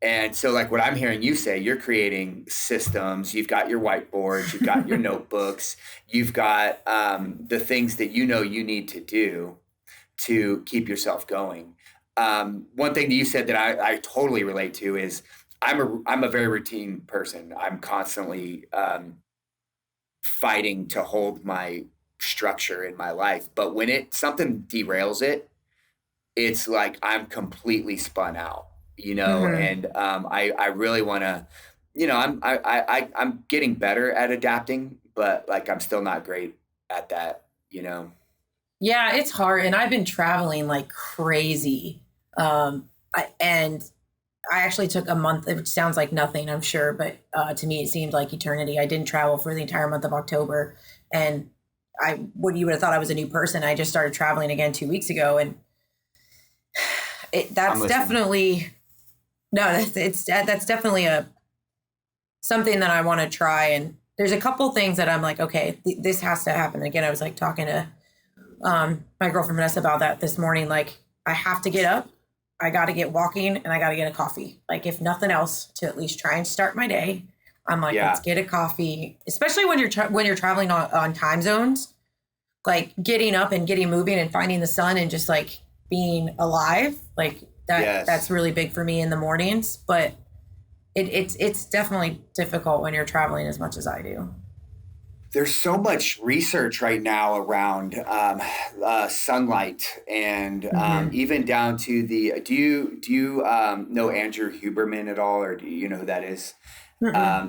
And so like what I'm hearing you say, you're creating systems, you've got your whiteboards, you've got your notebooks, you've got the things that you need to do to keep yourself going. One thing that you said that I totally relate to is I'm a very routine person. I'm constantly fighting to hold my structure in my life. But when something derails it, it's like I'm completely spun out. And I really want to, I'm getting better at adapting, but like I'm still not great at that,
Yeah, it's hard. And I've been traveling like crazy. And I actually took a month, which sounds like nothing, I'm sure, but to me it seemed like eternity. I didn't travel for the entire month of October. And you would have thought I was a new person. I just started traveling again 2 weeks ago. And that's definitely... No, that's definitely something that I want to try. And there's a couple things that I'm like, okay, this has to happen. Again, I was like talking to my girlfriend Vanessa about that this morning. Like I have to get up, I got to get walking, and I got to get a coffee. Like if nothing else, to at least try and start my day. I'm like, let's get a coffee, especially when you're traveling on time zones. Like getting up and getting moving and finding the sun and just like being alive, like. That's really big for me in the mornings, but it's definitely difficult when you're traveling as much as I do.
There's so much research right now around sunlight and even down to the. Do you know Andrew Huberman at all, or do you know who that is?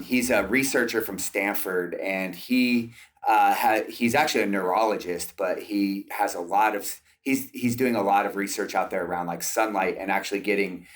He's a researcher from Stanford, and he's actually a neurologist, but he has a lot of. He's doing a lot of research out there around like sunlight and actually getting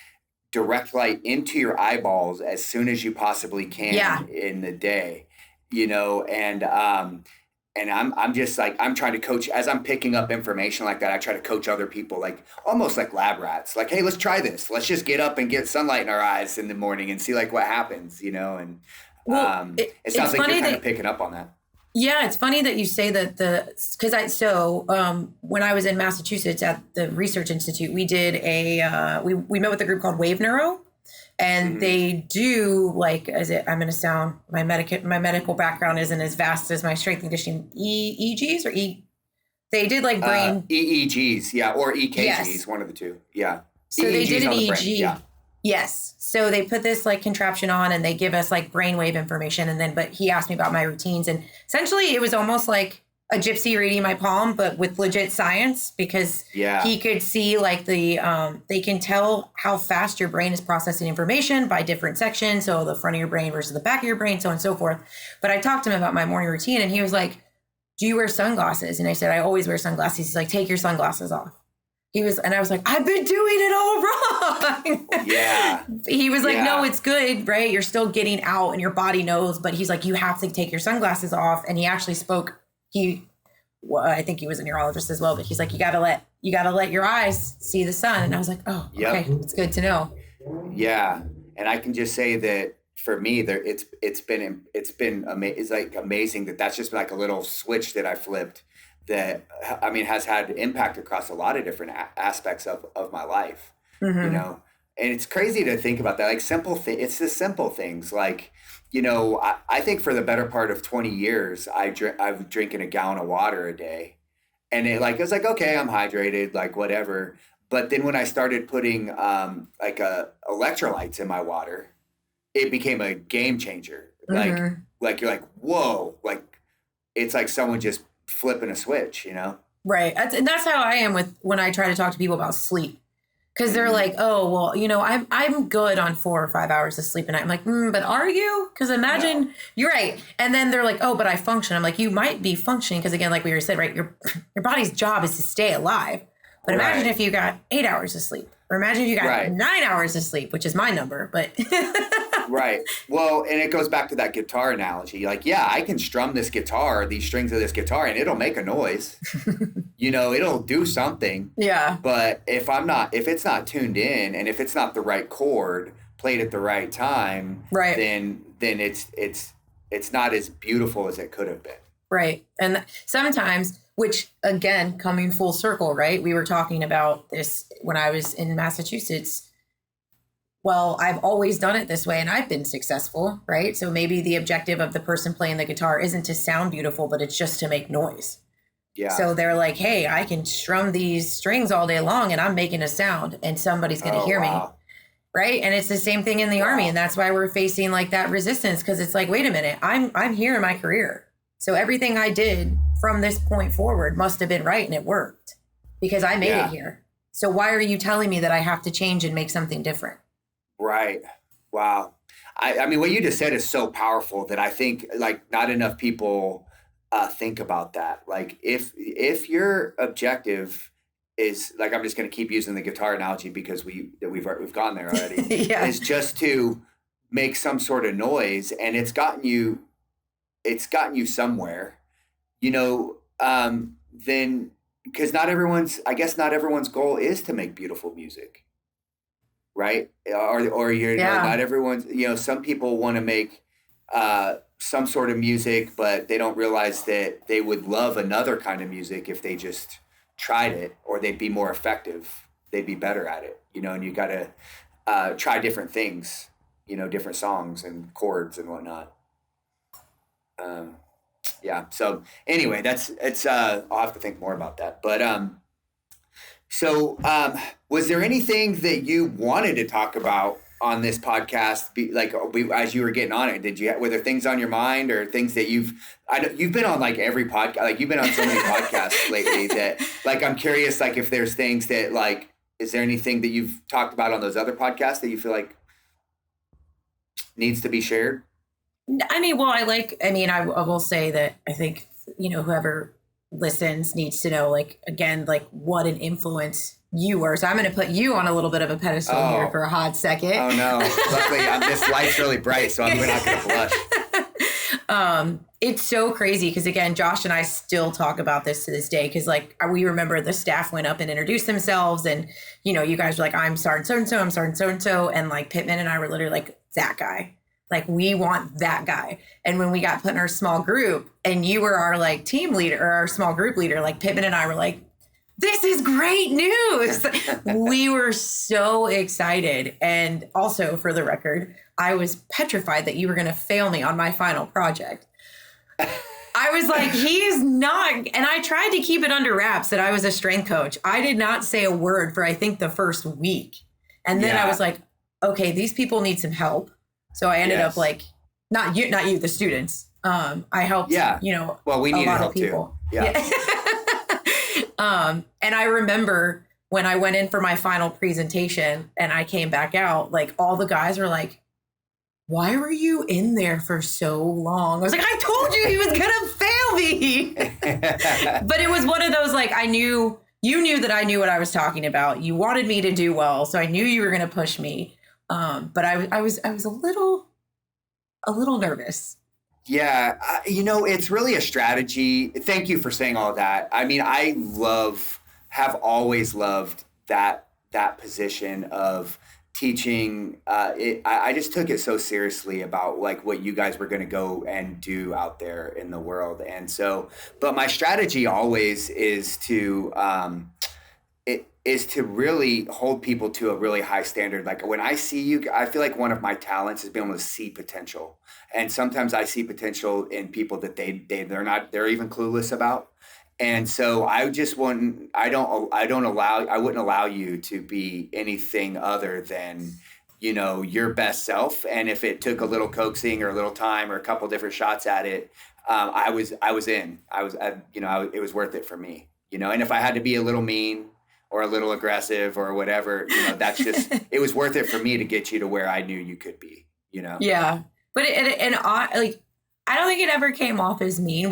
direct light into your eyeballs as soon as you possibly can in the day, and I'm just like, I'm trying to coach as I'm picking up information like that. I try to coach other people, like almost like lab rats, like, hey, let's try this. Let's just get up and get sunlight in our eyes in the morning and see like what happens, and it sounds like you're kind of picking up on that.
Yeah, it's funny that you say that when I was in Massachusetts at the Research Institute, we did we met with a group called Wave Neuro, and they do like, I'm going to sound, my medical background isn't as vast as my strength and conditioning EEGs they did like brain
EEGs, or EKGs, one of the two. Yeah.
So EEGs they did an EEG. Yes. So they put this like contraption on and they give us like brainwave information. But he asked me about my routines, and essentially it was almost like a gypsy reading my palm, but with legit science, because he could see like they can tell how fast your brain is processing information by different sections. So the front of your brain versus the back of your brain, so on and so forth. But I talked to him about my morning routine, and he was like, do you wear sunglasses? And I said, I always wear sunglasses. He's like, take your sunglasses off. And I was like, I've been doing it all wrong.
Yeah.
He was like, no, it's good, right? You're still getting out and your body knows. But he's like, you have to take your sunglasses off. And he actually spoke, he well, I think he was a neurologist as well, but he's like, you gotta let your eyes see the sun. And I was like, oh,
Yep.
okay, it's good to know.
Yeah. And I can just say that for me, it's like amazing that that's just like a little switch that I flipped that, I mean, has had impact across a lot of different aspects of my life, you know? And it's crazy to think about that. Like it's the simple things like, you know, I think for the better part of 20 years, I've drinking a gallon of water a day, and it was like, okay, I'm hydrated, like whatever. But then when I started putting electrolytes in my water, it became a game changer. Like you're like, whoa, like it's like someone just flipping a switch, you know?
Right. And that's how I am when I try to talk to people about sleep. Because they're like, oh, well, you know, I'm good on 4 or 5 hours of sleep a night. I'm like, but are you? Because imagine, you're right. And then they're like, oh, but I function. I'm like, you might be functioning. Because again, like we already said, right, your body's job is to stay alive. But imagine if you got 8 hours of sleep. Or imagine if you got 9 hours of sleep, which is my number. But
Right. Well, and it goes back to that guitar analogy. Like, yeah, I can strum this guitar, these strings of this guitar, and it'll make a noise. You know, it'll do something.
Yeah.
But if it's not tuned in, and if it's not the right chord played at the right time,
right,
then it's not as beautiful as it could have been.
Right. And sometimes, which again, coming full circle, right? We were talking about this when I was in Massachusetts. Well, I've always done it this way and I've been successful, right? So maybe the objective of the person playing the guitar isn't to sound beautiful, but it's just to make noise.
Yeah.
So they're like, hey, I can strum these strings all day long and I'm making a sound and somebody's going to hear me. Right. And it's the same thing in the Army. And that's why we're facing like that resistance, because it's like, wait a minute, I'm here in my career. So everything I did from this point forward must have been right. And it worked because I made it here. So why are you telling me that I have to change and make something different?
Right. Wow. I mean, what you just said is so powerful that I think like not enough people think about that. Like if your objective is like, I'm just going to keep using the guitar analogy because we've gone there already. Is just to make some sort of noise, and it's gotten you somewhere, you know, then because not everyone's goal is to make beautiful music. Right. Or you're not everyone's, you know, some people want to make some sort of music, but they don't realize that they would love another kind of music if they just tried it, or they'd be more effective. They'd be better at it, you know, and you got to try different things, you know, different songs and chords and whatnot. Yeah. So anyway, I'll have to think more about that. But So, was there anything that you wanted to talk about on this podcast? As you were getting on it, were there things on your mind or things that you've been on like every podcast, like you've been on so many podcasts lately that like, I'm curious, like if there's things that like, is there anything that you've talked about on those other podcasts that you feel like needs to be shared?
I mean, well, I will say that I think, you know, whoever listens needs to know, like, again, like what an influence you were. So I'm going to put you on a little bit of a pedestal here for a hot second.
Oh no. Luckily this light's really bright, so we're not going to blush.
It's so crazy because again, Josh and I still talk about this to this day. Cause like we remember the staff went up and introduced themselves and, you know, you guys were like, I'm Sergeant so-and-so, I'm Sergeant so-and-so. And like Pittman and I were literally like, that guy. Like, we want that guy. And when we got put in our small group and you were our like team leader or our small group leader, like Pittman and I were like, this is great news. We were so excited. And also for the record, I was petrified that you were going to fail me on my final project. I was like, he's not. And I tried to keep it under wraps that I was a strength coach. I did not say a word for, I think, the first week. And then I was like, okay, these people need some help. So I ended up like, not you, the students. I helped, you know,
well, we needed help
people.
Too. Yeah.
And I remember when I went in for my final presentation and I came back out, like all the guys were like, why were you in there for so long? I was like, I told you he was going to fail me. But it was one of those, like, you knew that I knew what I was talking about. You wanted me to do well. So I knew you were going to push me. But I was a little nervous.
Yeah, it's really a strategy. Thank you for saying all that. I mean, have always loved that position of teaching. I just took it so seriously about like what you guys were going to go and do out there in the world, and so. But my strategy always is to really hold people to a really high standard. Like when I see you, I feel like one of my talents is being able to see potential. And sometimes I see potential in people that they're even clueless about. And so I just I wouldn't allow you to be anything other than, your best self. And if it took a little coaxing or a little time or a couple different shots at it, I was in, it was worth it for me, and if I had to be a little mean, or a little aggressive or whatever, that's just, it was worth it for me to get you to where I knew you could be,
Yeah. But I don't think it ever came off as mean.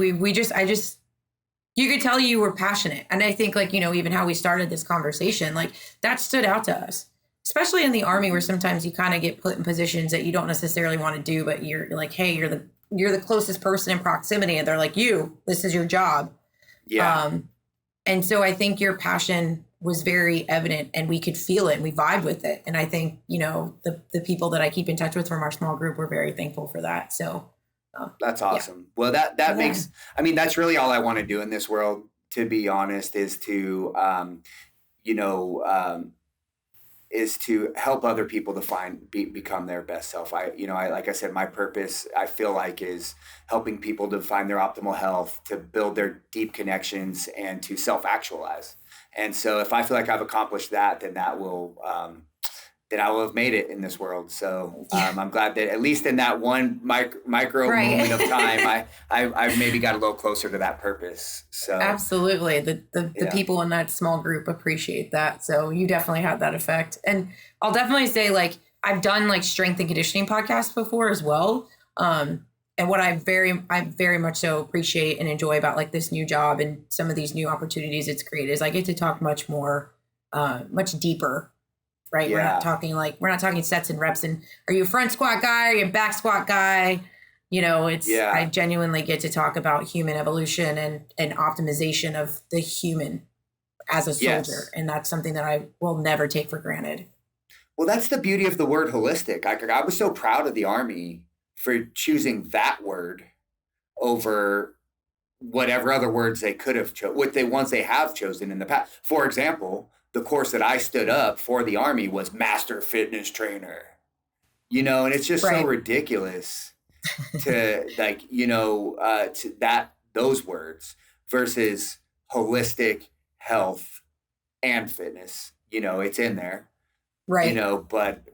You could tell you were passionate. And I think even how we started this conversation, like that stood out to us, especially in the Army where sometimes you kind of get put in positions that you don't necessarily want to do, but you're like, hey, you're the closest person in proximity. And they're like, this is your job.
Yeah.
And so I think your passion was very evident and we could feel it and we vibed with it. And I think, the people that I keep in touch with from our small group were very thankful for that. So
that's awesome. Yeah. Well, that makes, that's really all I want to do in this world, to be honest, is to, is to help other people to become their best self. Like I said, my purpose, I feel like, is helping people to find their optimal health, to build their deep connections, and to self-actualize. And so if I feel like I've accomplished that, then that will, then I will have made it in this world. So I'm glad that at least in that one micro moment of time, I maybe got a little closer to that purpose. So
absolutely, the people in that small group appreciate that. So you definitely had that effect. And I'll definitely say, like, I've done like strength and conditioning podcasts before as well. And what I very much so appreciate and enjoy about like this new job and some of these new opportunities it's created is I get to talk much more, much deeper. Right. Yeah. We're not talking sets and reps and are you a front squat guy? Are you a back squat guy? I genuinely get to talk about human evolution and optimization of the human as a soldier. Yes. And that's something that I will never take for granted.
Well, that's the beauty of the word holistic. I was so proud of the Army for choosing that word over whatever other words they could have chosen, what the ones they have chosen in the past. For example, the course that I stood up for the Army was Master Fitness Trainer, and it's just so ridiculous to to those words versus holistic health and fitness. It's in there,
right?
But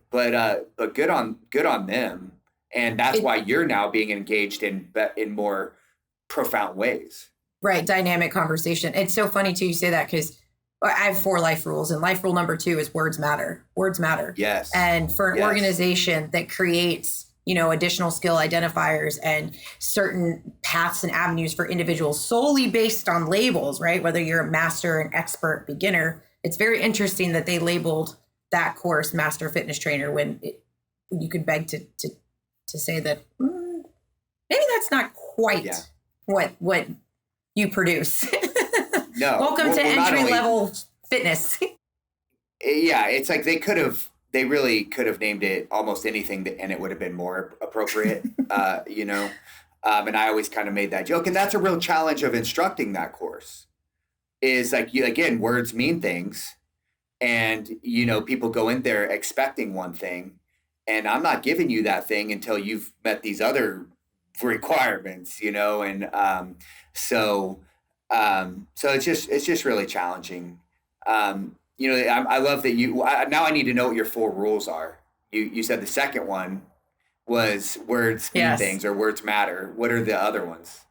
good on them, and that's why you're now being engaged in more profound ways.
Right, dynamic conversation. It's so funny too you say that because I have 4 life rules, and life rule number 2 is words matter. Words matter.
Yes.
And for an organization that creates, additional skill identifiers and certain paths and avenues for individuals solely based on labels, right? Whether you're a master, an expert, beginner, it's very interesting that they labeled that course Master Fitness Trainer when you could beg to say that maybe that's not quite what you produce.
No.
Welcome to entry level fitness.
Yeah, it's like they really could have named it almost anything and it would have been more appropriate, and I always kind of made that joke. And that's a real challenge of instructing that course is like, again, words mean things. And, people go in there expecting one thing, and I'm not giving you that thing until you've met these other requirements, and so it's just really challenging. I love that now I need to know what your 4 rules are. You said the second one was words mean things or words matter. What are the other ones?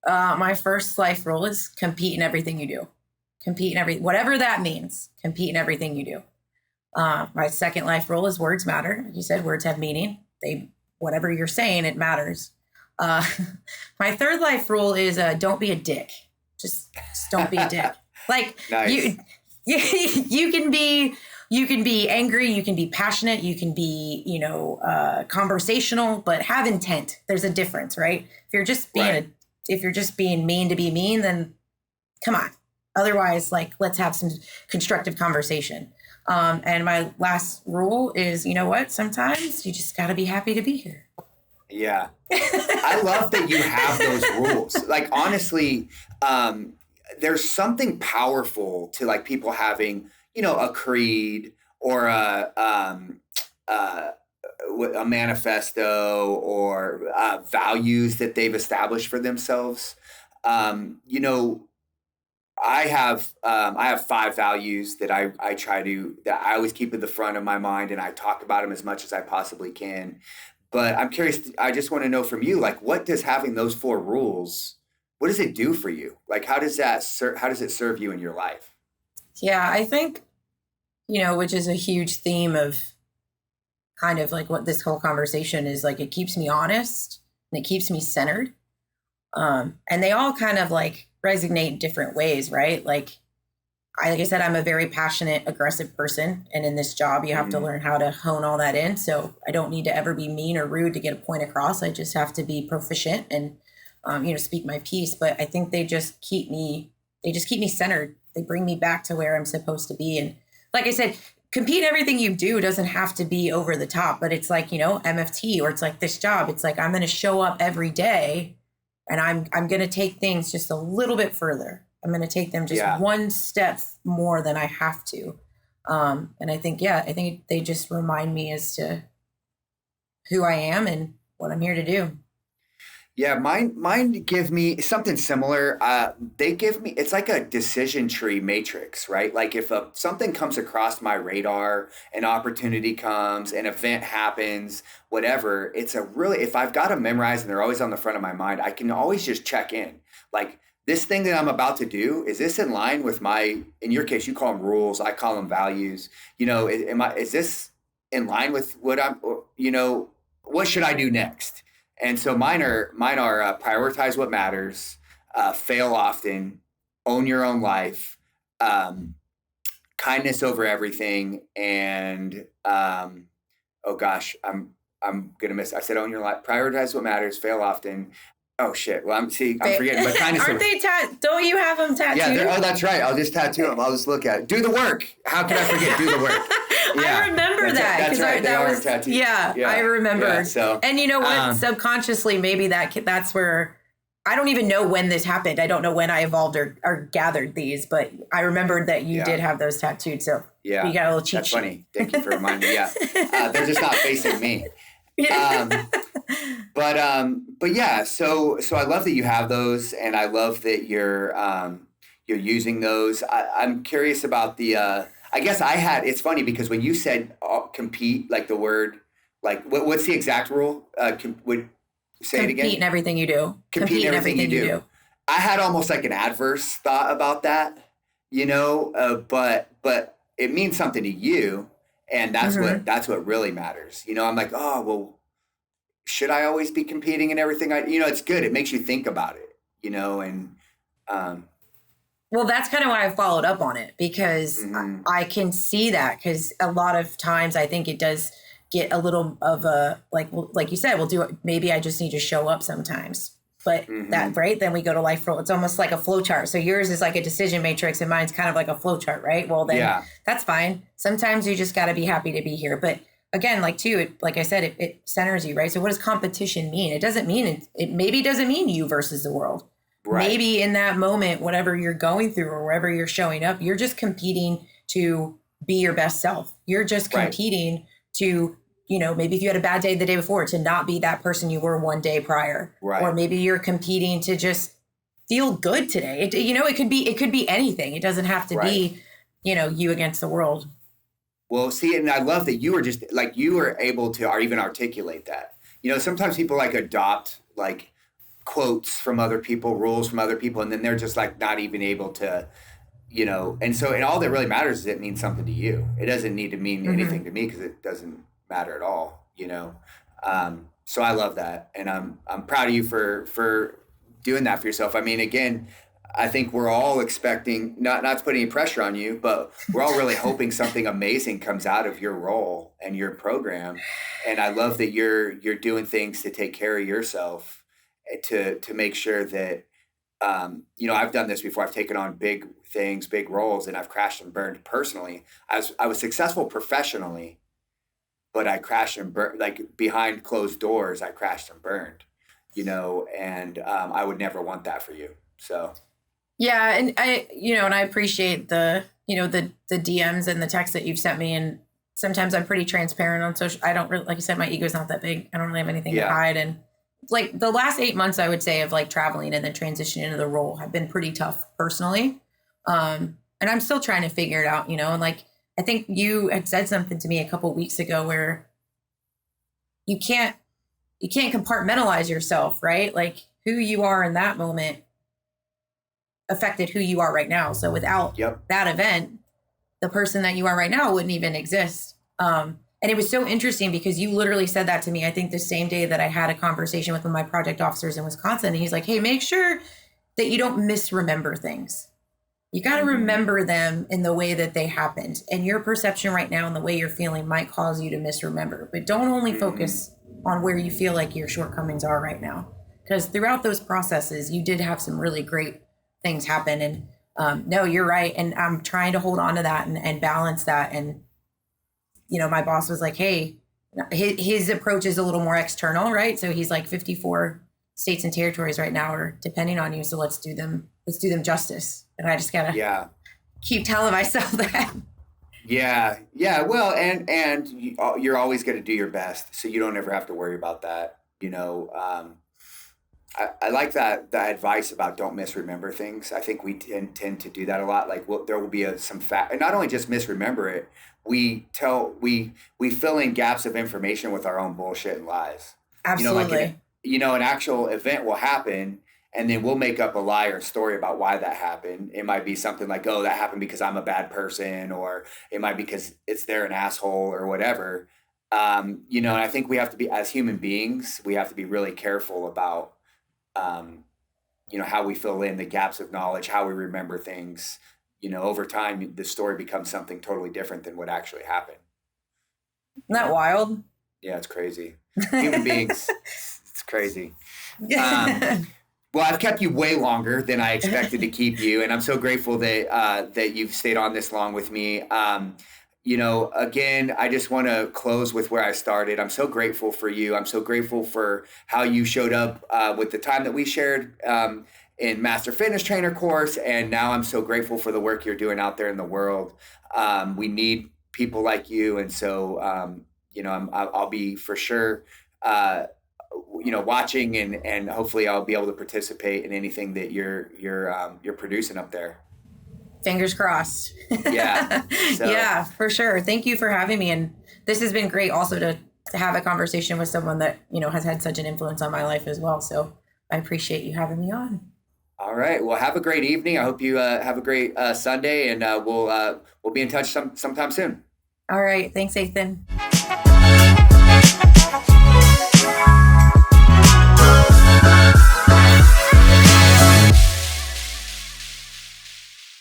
My first life rule is compete in everything you do. Whatever that means, compete in everything you do. My second life rule is words matter. You said words have meaning. Whatever you're saying, it matters. My third life rule is don't be a dick. Just don't be a dick. Like nice. you can be you can be angry, you can be passionate, you can be, conversational, but have intent. There's a difference, right? If you're just being mean to be mean, then come on. Otherwise, like, let's have some constructive conversation. And my last rule is, you know what? Sometimes you just got to be happy to be here.
Yeah. I love that you have those rules. Like, honestly, there's something powerful to like people having, a creed or a manifesto or values that they've established for themselves. I have 5 values that I that I always keep at the front of my mind, and I talk about them as much as I possibly can. But I'm curious, I just want to know from you, like, what does having those 4 rules, what does it do for you? Like, how does it serve you in your life?
Yeah, I think, which is a huge theme of kind of like what this whole conversation is, like, it keeps me honest and it keeps me centered. And they all kind of like resonate in different ways, right? Like I said, I'm a very passionate, aggressive person. And in this job, you have to learn how to hone all that in. So I don't need to ever be mean or rude to get a point across. I just have to be proficient and, speak my piece. But I think they just keep me centered. They bring me back to where I'm supposed to be. And like I said, compete in everything you do doesn't have to be over the top, but it's like, MFT, or it's like this job. It's like, I'm going to show up every day and I'm going to take things just a little bit further. I'm going to take them just one step more than I have to. And I think they just remind me as to who I am and what I'm here to do.
Yeah, mine give me something similar. They give me, it's like a decision tree matrix, right? Like if something comes across my radar, an opportunity comes, an event happens, whatever, if I've got them memorized and they're always on the front of my mind, I can always just check in. Like, this thing that I'm about to do, is this in line with in your case, you call them rules, I call them values. Is this in line with what what should I do next? And so mine are prioritize what matters, fail often, own your own life, kindness over everything, and oh gosh, I'm gonna miss. I said own your life, prioritize what matters, fail often. Oh shit! Well, I'm forgetting. But kindness.
Aren't they don't you have them tattooed?
Yeah. Oh, that's right. I'll just tattoo them. I'll just look at it. Do the work. How can I forget? Do the work. Yeah,
I remember that.
That's right. They are tattooed.
Yeah, I remember.
Yeah, so,
and you know what? Subconsciously, maybe that's where I don't even know when this happened. I don't know when I evolved or gathered these, but I remembered that you did have those tattooed. So you got a little cheat
That's
sheet.
funny. Thank you for reminding me. Yeah, they're just not facing me. But yeah, so I love that you have those, and I love that you're using those. I'm curious about the. I guess it's funny because when you said compete, like the word, like what's the exact rule? Say it again.
Compete in everything you do.
Compete in everything you do. I had almost like an adverse thought about that, but it means something to you, and that's what really matters. I'm like, oh well. Should I always be competing in everything? It's good. It makes you think about it, and.
Well, that's kind of why I followed up on it, because I can see that, because a lot of times I think it does get a little of a, like you said, maybe I just need to show up sometimes. But that, right? Then we go to life rule. It's almost like a flow chart. So yours is like a decision matrix and mine's kind of like a flow chart, right? Well, then that's fine. Sometimes you just got to be happy to be here. But again, like I said, it centers you, right? So what does competition mean? It doesn't mean it maybe doesn't mean you versus the world. Right. Maybe in that moment, whatever you're going through or wherever you're showing up, you're just competing to be your best self. You're just competing to, maybe if you had a bad day the day before, to not be that person you were one day prior. Right. Or maybe you're competing to just feel good today. It could be anything. It doesn't have to be, you against the world.
Well, see, and I love that you were just like, you were able to or even articulate that. Sometimes people like adopt like quotes from other people, rules from other people, and then they're just like not even able to, and all that really matters is it means something to you. It doesn't need to mean anything to me because it doesn't matter at all, So I love that, and I'm proud of you for doing that for yourself. I mean, again, I think we're all expecting, not to put any pressure on you, but we're all really hoping something amazing comes out of your role and your program. And I love that you're doing things to take care of yourself, to make sure that, I've done this before. I've taken on big things, big roles, and I've crashed and burned personally. I was successful professionally, but I crashed and burned, like behind closed doors, I crashed and burned, and I would never want that for you. So.
Yeah. And I appreciate the DMs and the texts that you've sent me. And sometimes I'm pretty transparent on social. I don't really, like I said, my ego's not that big. I don't really have anything to hide. And like the last 8 months, I would say, of like traveling and then transitioning into the role have been pretty tough personally. And I'm still trying to figure it out, and like, I think you had said something to me a couple of weeks ago where you can't compartmentalize yourself, right? Like who you are in that moment affected who you are right now. So without that event, the person that you are right now wouldn't even exist. And it was so interesting because you literally said that to me, I think the same day that I had a conversation with one of my project officers in Wisconsin. And he's like, hey, make sure that you don't misremember things. You got to remember them in the way that they happened. And your perception right now and the way you're feeling might cause you to misremember. But don't only focus on where you feel like your shortcomings are right now. Because throughout those processes, you did have some really great things happen. And no, you're right. And I'm trying to hold on to that and balance that. And, my boss was like, hey, his approach is a little more external, right? So he's like 54 states and territories right now are depending on you. So let's do them justice. And I just gotta keep telling myself that.
Yeah. Well, and you're always going to do your best. So you don't ever have to worry about that. I like that advice about don't misremember things. I think we tend to do that a lot. Like, there will be some fact, and not only just misremember it, we fill in gaps of information with our own bullshit and lies.
Absolutely.
An actual event will happen, and then we'll make up a lie or story about why that happened. It might be something like, oh, that happened because I'm a bad person, or it might be because they're an asshole or whatever. And I think we have to be, as human beings, we have to be really careful about how we fill in the gaps of knowledge, how we remember things. Over time, the story becomes something totally different than what actually happened.
Isn't that wild?
Yeah, it's crazy. Human beings, it's crazy. Well, I've kept you way longer than I expected to keep you, and I'm so grateful that you've stayed on this long with me. Again, I just want to close with where I started. I'm so grateful for you. I'm so grateful for how you showed up with the time that we shared in Master Fitness Trainer course. And now I'm so grateful for the work you're doing out there in the world. We need people like you. And so, I'll be for sure, watching and hopefully I'll be able to participate in anything that you're producing up there.
Fingers crossed.
Yeah. So.
Yeah, for sure. Thank you for having me. And this has been great also to have a conversation with someone that, has had such an influence on my life as well. So I appreciate you having me on.
All right. Well, have a great evening. I hope you have a great Sunday, and we'll be in touch sometime soon.
All right. Thanks, Ethan.